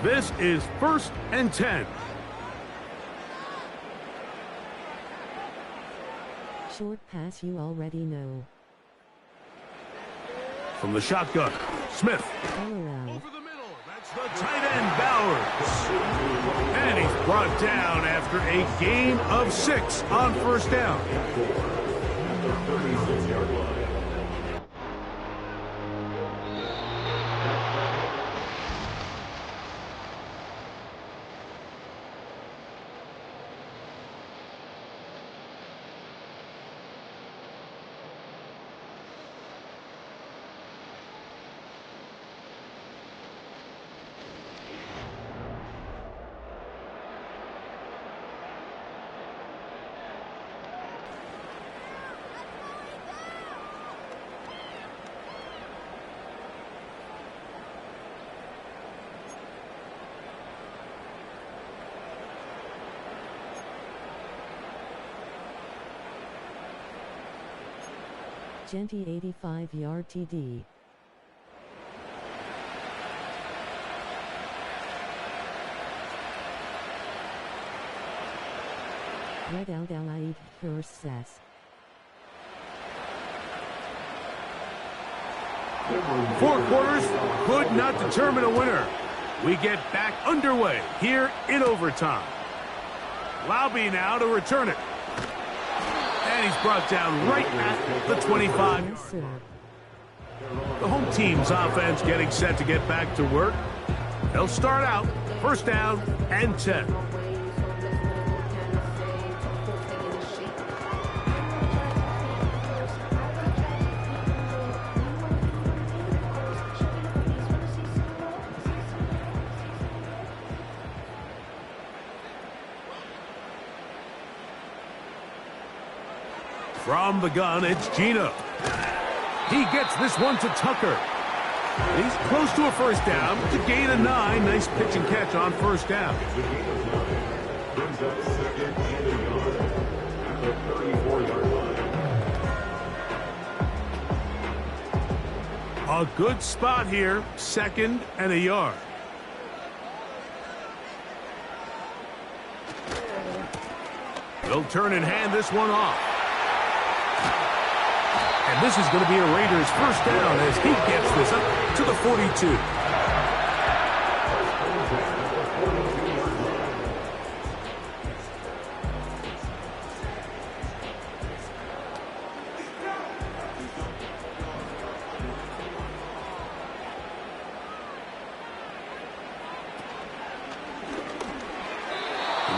C: This is 1st and 10.
G: Short pass you already know.
C: From the shotgun, Smith.
G: All around.
C: Over the middle, that's the tight end, Bowers. And he's brought down after a gain of 6 on first down.
E: 36-yard line.
G: Genty 85-yard TD. Red out Allied Hurst says.
C: Four quarters could not determine a winner. We get back underway here in overtime. Laube now to return it. And he's brought down right at the 25.
G: Yes, sir.
C: The home team's offense getting set to get back to work. They'll start out first down and 10. From the gun, it's Gino. He gets this one to Tucker. He's close to a first down to gain a 9. Nice pitch and catch on first down.
E: Brings up second and a yard at the 34-yard line.
C: A good spot here, second and a yard. They'll turn and hand this one off. And this is going to be a Raiders first down as he gets this up to the 42.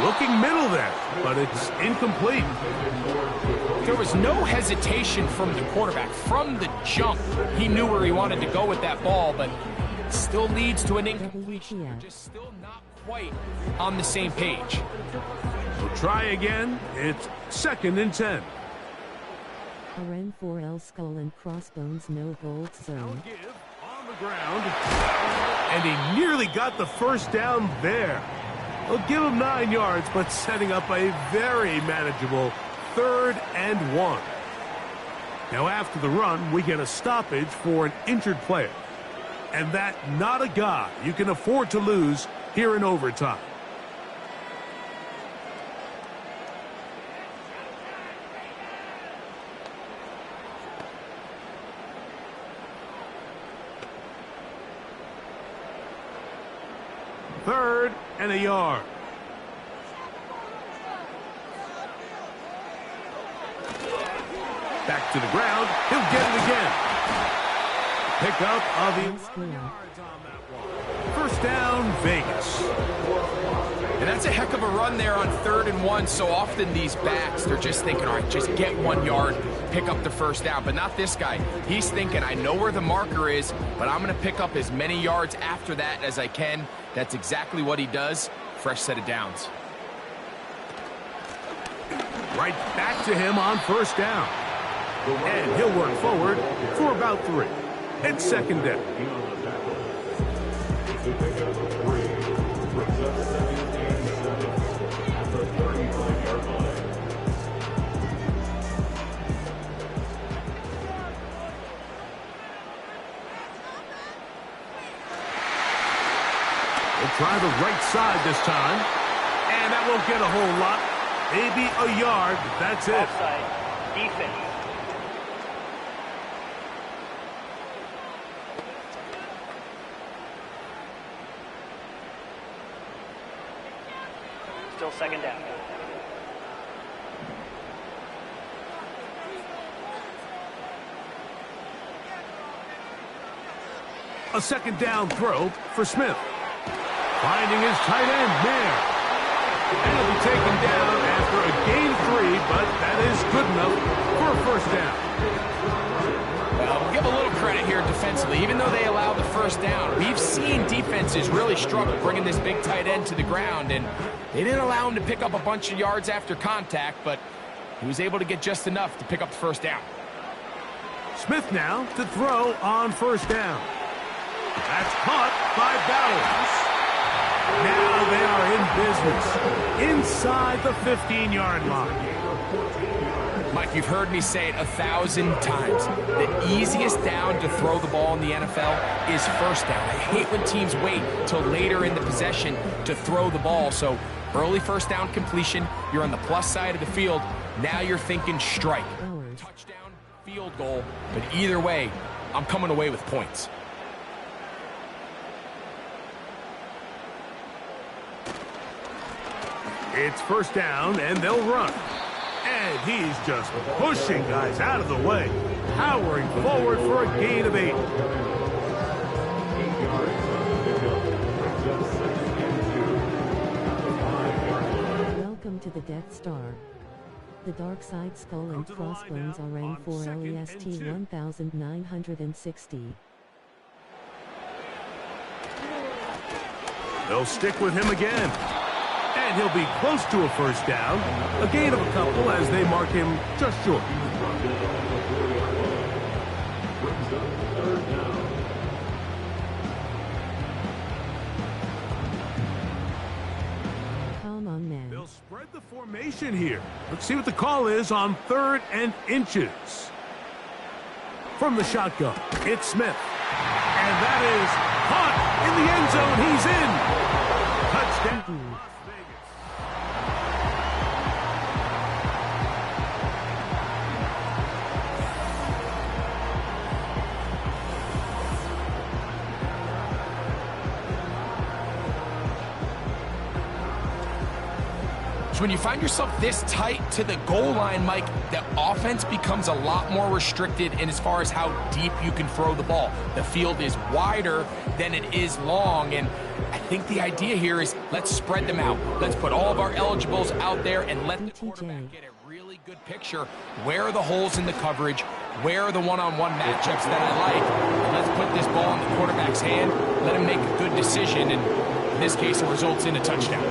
C: Looking middle there, but it's incomplete.
D: There was no hesitation from the quarterback. From the jump, he knew where he wanted to go with that ball, but it still leads to an incompletion. They're just still not quite on the same page.
C: We'll try again. It's second and 10.
G: Aren 4L skull and crossbones no gold zone.
C: Give on the ground. And he nearly got the first down there. We'll give him 9 yards, but setting up a very manageable 3rd and 1. Now after the run, we get a stoppage for an injured player. And that not a guy you can afford to lose here in overtime. Third and a yard. Back to the ground. He'll get it again. Pick up of the yards on that one. First down, Vegas.
D: And that's a heck of a run there on 3rd and 1. So often these backs, they're just thinking, all right, just get 1 yard, pick up the first down. But not this guy. He's thinking, I know where the marker is, but I'm going to pick up as many yards after that as I can. That's exactly what he does. Fresh set of downs.
C: Right back to him on first down. And he'll work forward for about 3. It's second down.
E: The pickup of 3 brings up second and 7 at the 35-yard line.
C: We'll try the right side this time. And that won't get a whole lot. Maybe a yard. That's it.
H: Offside. Defense. Still second down.
C: A second down throw for Smith. Finding his tight end there. And he'll be taken down after a gain of 3, but that is good enough for a first down.
D: Well, we'll give a little credit here defensively. Even though they allowed the first down, we've seen defenses really struggle bringing this big tight end to the ground, and they didn't allow him to pick up a bunch of yards after contact, but he was able to get just enough to pick up the first down.
C: Smith now to throw on first down. That's caught by Bowers. Now they are in business inside the 15-yard line.
D: Mike, you've heard me say it 1,000 times. The easiest down to throw the ball in the NFL is first down. I hate when teams wait till later in the possession to throw the ball. So early first down completion, you're on the plus side of the field. Now you're thinking strike. Touchdown, field goal. But either way, I'm coming away with points.
C: It's first down, and they'll run. And he's just pushing guys out of the way, powering forward for a gain of 8.
G: Welcome to the Death Star. The Dark Side Skull and Crossbones are N4 LEST 1960.
C: They'll stick with him again. And he'll be close to a first down. A gain of a couple as they mark him just short.
G: Come on, man.
C: spread the formation here. Let's see what the call is on 3rd and inches. From the shotgun, it's Smith. And that is caught in the end zone. He's in. Touchdown, Las Vegas.
D: So when you find yourself this tight to the goal line, Mike, the offense becomes a lot more restricted in as far as how deep you can throw the ball. The field is wider than it is long, and I think the idea here is let's spread them out. Let's put all of our eligibles out there and let the quarterback get a really good picture. Where are the holes in the coverage? Where are the one-on-one matchups that I like? And let's put this ball in the quarterback's hand, let him make a good decision, and in this case, it results in a touchdown.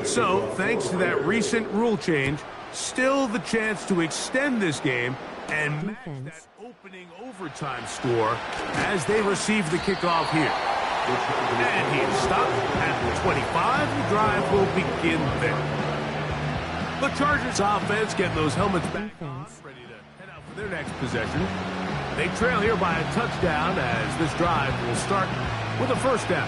C: So, thanks to that recent rule change, still the chance to extend this game and match that opening overtime score as they receive the kickoff here. And he's stopped at the 25. The drive will begin there. The Chargers offense getting those helmets back on, ready to head out for their next possession. They trail here by a touchdown as this drive will start with a first down.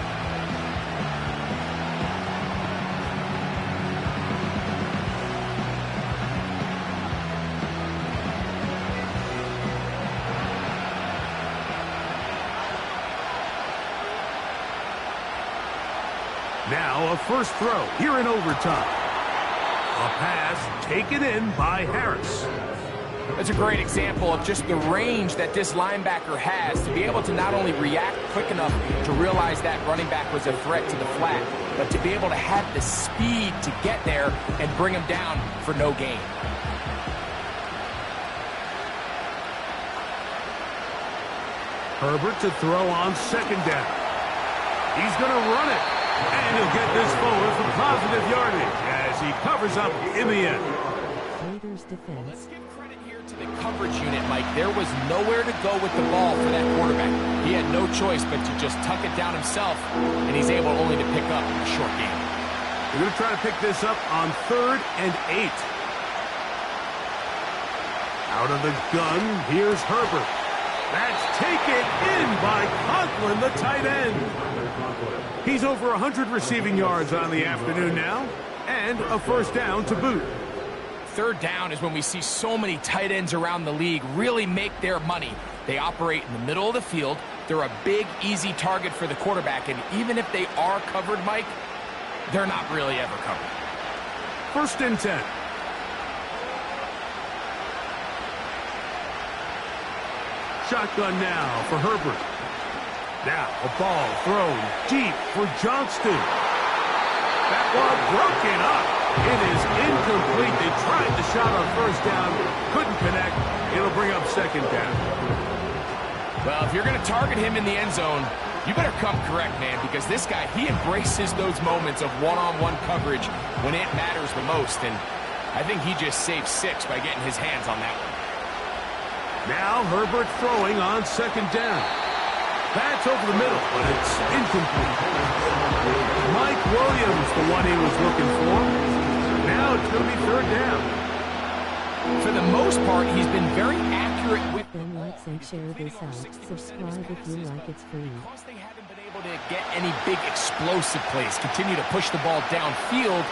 C: Now a first throw here in overtime. A pass taken in by Harris.
D: That's a great example of just the range that this linebacker has to be able to not only react quick enough to realize that running back was a threat to the flat, but to be able to have the speed to get there and bring him down for no gain.
C: Herbert to throw on second down. He's going to run it. And he'll get this forward for positive yardage as he covers up in the end.
G: Raiders defense.
D: Let's give credit here to the coverage unit, Mike. There was nowhere to go with the ball for that quarterback. He had no choice but to just tuck it down himself, and he's able only to pick up a short gain.
C: We're going to try to pick this up on 3rd and 8. Out of the gun, here's Herbert. That's taken in by Conklin, the tight end. He's over 100 receiving yards on the afternoon now, and a first down to boot.
D: 3rd down is when we see so many tight ends around the league really make their money. They operate in the middle of the field. They're a big, easy target for the quarterback, and even if they are covered, Mike, they're not really ever covered.
C: 1st and 10. Shotgun now for Herbert. Now a ball thrown deep for Johnston. That one broken up. It is incomplete. They tried the shot on first down, couldn't connect. It'll bring up second down.
D: Well, if you're going to target him in the end zone, you better come correct, man, because this guy, he embraces those moments of one-on-one coverage when it matters the most, and I think he just saved 6 by getting his hands on that one.
C: Now Herbert throwing on second down. That's over the middle, but it's incomplete. Mike Williams, the one he was looking for. Now it's going to be 3rd down.
D: For the most part, he's been very accurate with
G: Then like and share this out. Subscribe if you like, it's free.
D: Because they haven't been able to get any big explosive plays, continue to push the ball downfield,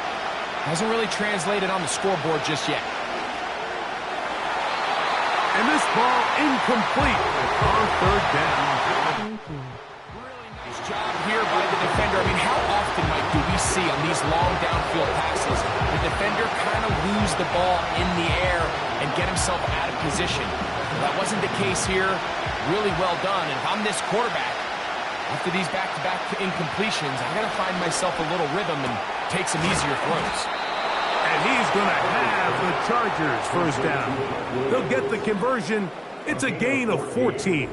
D: hasn't really translated on the scoreboard just yet.
C: And this ball incomplete on 3rd down.
G: Thank you.
D: Really nice job here by the defender. I mean, how often, Mike, do we see on these long downfield passes the defender kind of lose the ball in the air and get himself out of position? Well, that wasn't the case here. Really well done. And if I'm this quarterback, after these back-to-back incompletions, I got to find myself a little rhythm and take some easier throws.
C: And he's going to have the Chargers first down. They'll get the conversion. It's a gain of 14.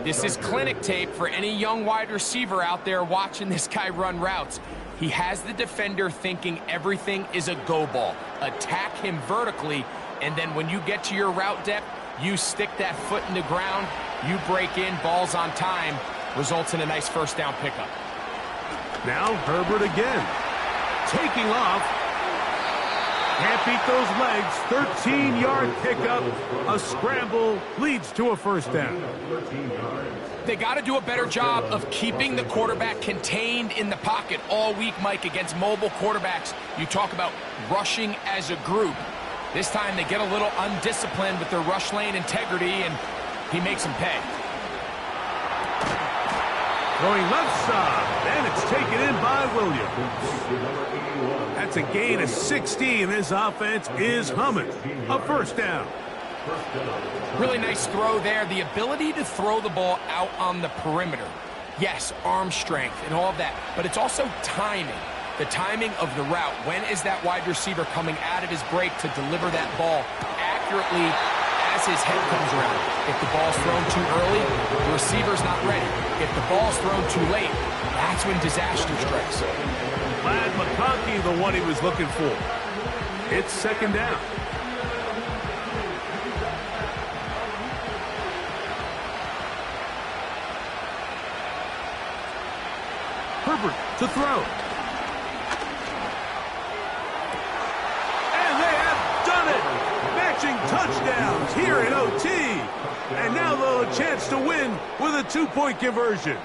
D: This is clinic tape for any young wide receiver out there watching this guy run routes. He has the defender thinking everything is a go ball. Attack him vertically, and then when you get to your route depth, you stick that foot in the ground, you break in, balls on time, results in a nice first down pickup.
C: Now Herbert again. Taking off. Can't beat those legs. 13-yard pickup. A scramble leads to a first down.
D: They got to do a better job of keeping the quarterback contained in the pocket all week, Mike, against mobile quarterbacks. You talk about rushing as a group. This time they get a little undisciplined with their rush lane integrity, and he makes them pay.
C: Going left side, and it's taken in by Williams. That's a gain of 16. This offense is humming. A first down.
D: Really nice throw there. The ability to throw the ball out on the perimeter. Yes, arm strength and all of that, but it's also timing. The timing of the route. When is that wide receiver coming out of his break to deliver that ball accurately as his head comes around? If the ball's thrown too early, the receiver's not ready. If the ball's thrown too late, that's when disaster strikes.
C: Ladd McConkey, the one he was looking for. It's second down. Herbert to throw. And they have done it. Matching touchdowns here in OT. And now they'll have a chance to win with a two-point conversion.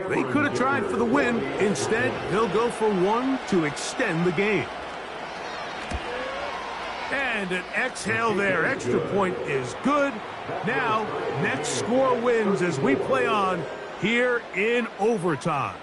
C: They could have tried for the win. Instead, they'll go for one to extend the game. And an exhale there. Extra point is good. Now, next score wins as we play on here in overtime.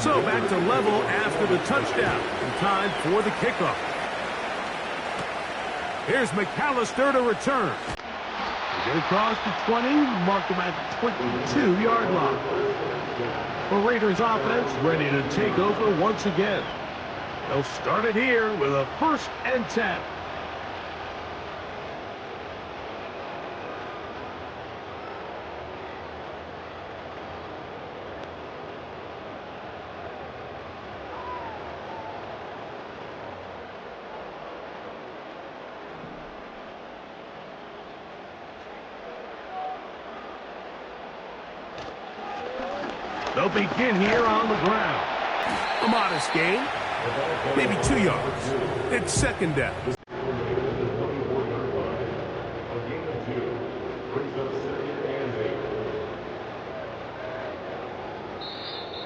C: So back to level after the touchdown. And time for the kickoff. Here's McAllister to return. They get across the 20, mark them at 22-yard line. The Raiders offense ready to take over once again. They'll start it here with a 1st and 10. They'll begin here on the ground. A modest gain, maybe 2 yards. It's second down.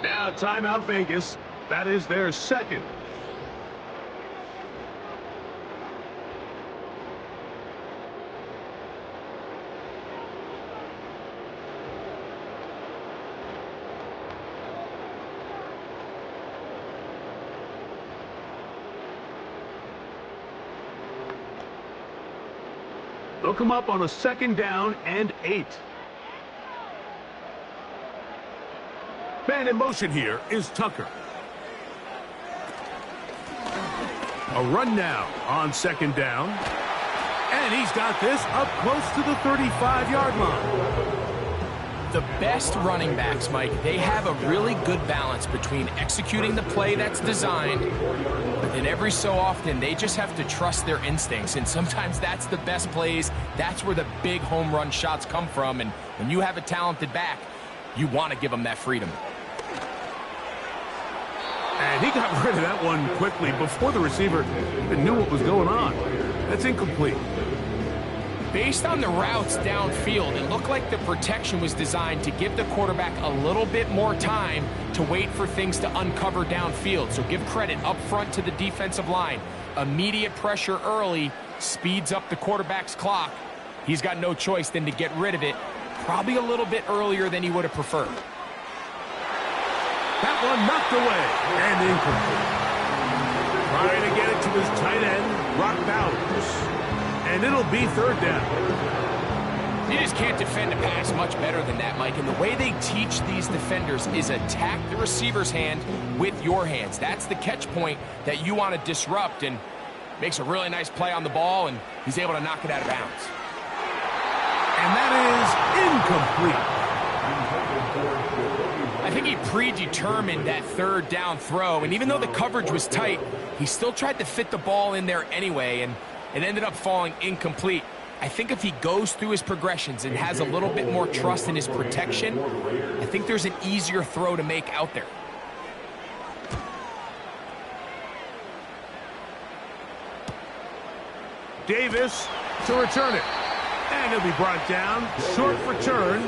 C: Now timeout Vegas. That is their second. They'll come up on a 2nd down and 8. Man in motion here is Tucker. A run now on 2nd down. And he's got this up close to the 35-yard line.
D: The best running backs, Mike, they have a really good balance between executing the play that's designed, And every so often, they just have to trust their instincts. And sometimes that's the best plays. That's where the big home run shots come from. And when you have a talented back, you want to give them that freedom.
C: And he got rid of that one quickly before the receiver even knew what was going on. That's incomplete.
D: Based on the routes downfield, it looked like the protection was designed to give the quarterback a little bit more time to wait for things to uncover downfield. So give credit up front to the defensive line. Immediate pressure early speeds up the quarterback's clock. He's got no choice than to get rid of it, probably a little bit earlier than he would have preferred.
C: That one knocked away and incomplete. Trying to get it to his tight end, Brock Bowers. And it'll be third down.
D: You just can't defend a pass much better than that, Mike. And the way they teach these defenders is attack the receiver's hand with your hands. That's the catch point that you want to disrupt, and makes a really nice play on the ball, and he's able to knock it out of bounds.
C: And that is incomplete.
D: I think he predetermined that third down throw, and even though the coverage was tight, he still tried to fit the ball in there anyway, and it ended up falling incomplete. I think if he goes through his progressions and has a little bit more trust in his protection, I think there's an easier throw to make out there.
C: Davis to return it. And he'll be brought down, short return,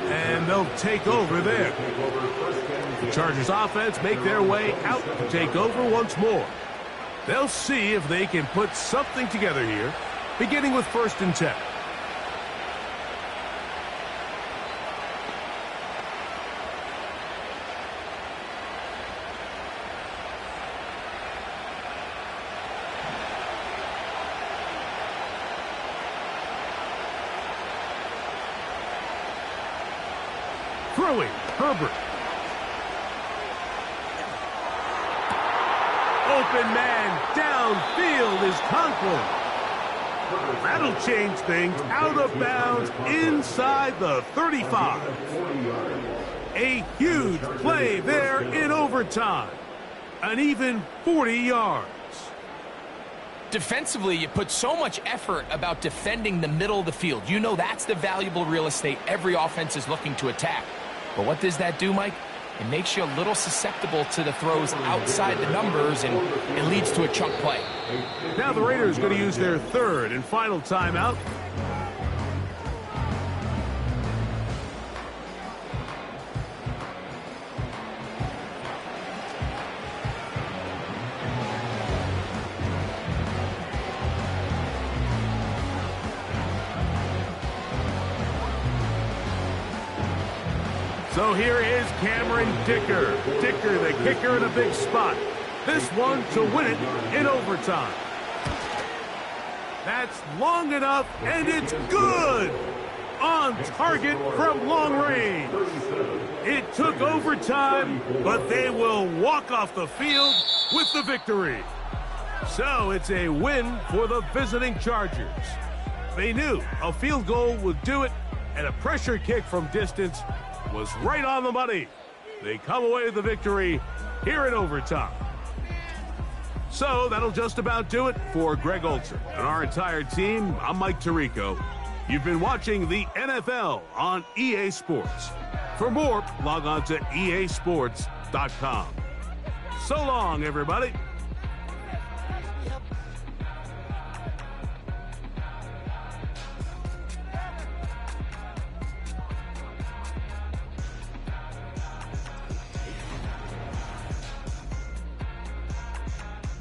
C: and they'll take over there. The Chargers offense make their way out to take over once more. They'll see if they can put something together here, beginning with 1st and 10. Throwing, Herbert. Open man downfield is Conklin. That'll change things. Out of bounds inside the 35. A huge play there in overtime. An even 40 yards.
D: Defensively, you put so much effort about defending the middle of the field. You know that's the valuable real estate every offense is looking to attack. But what does that do, Mike? It makes you a little susceptible to the throws outside the numbers, and it leads to a chunk play.
C: Now the Raiders going to use their 3rd and final timeout. So here is Cameron Dicker. Dicker, the kicker in a big spot. This one to win it in overtime. That's long enough, and it's good! On target from long range. It took overtime, but they will walk off the field with the victory. So it's a win for the visiting Chargers. They knew a field goal would do it, and a pressure kick from distance was right on the money. They come away with the victory here in overtime. So that'll just about do it for Greg Olsen and our entire team. I'm Mike Tirico. You've been watching the NFL on EA Sports. For more, log on to easports.com. So long, everybody.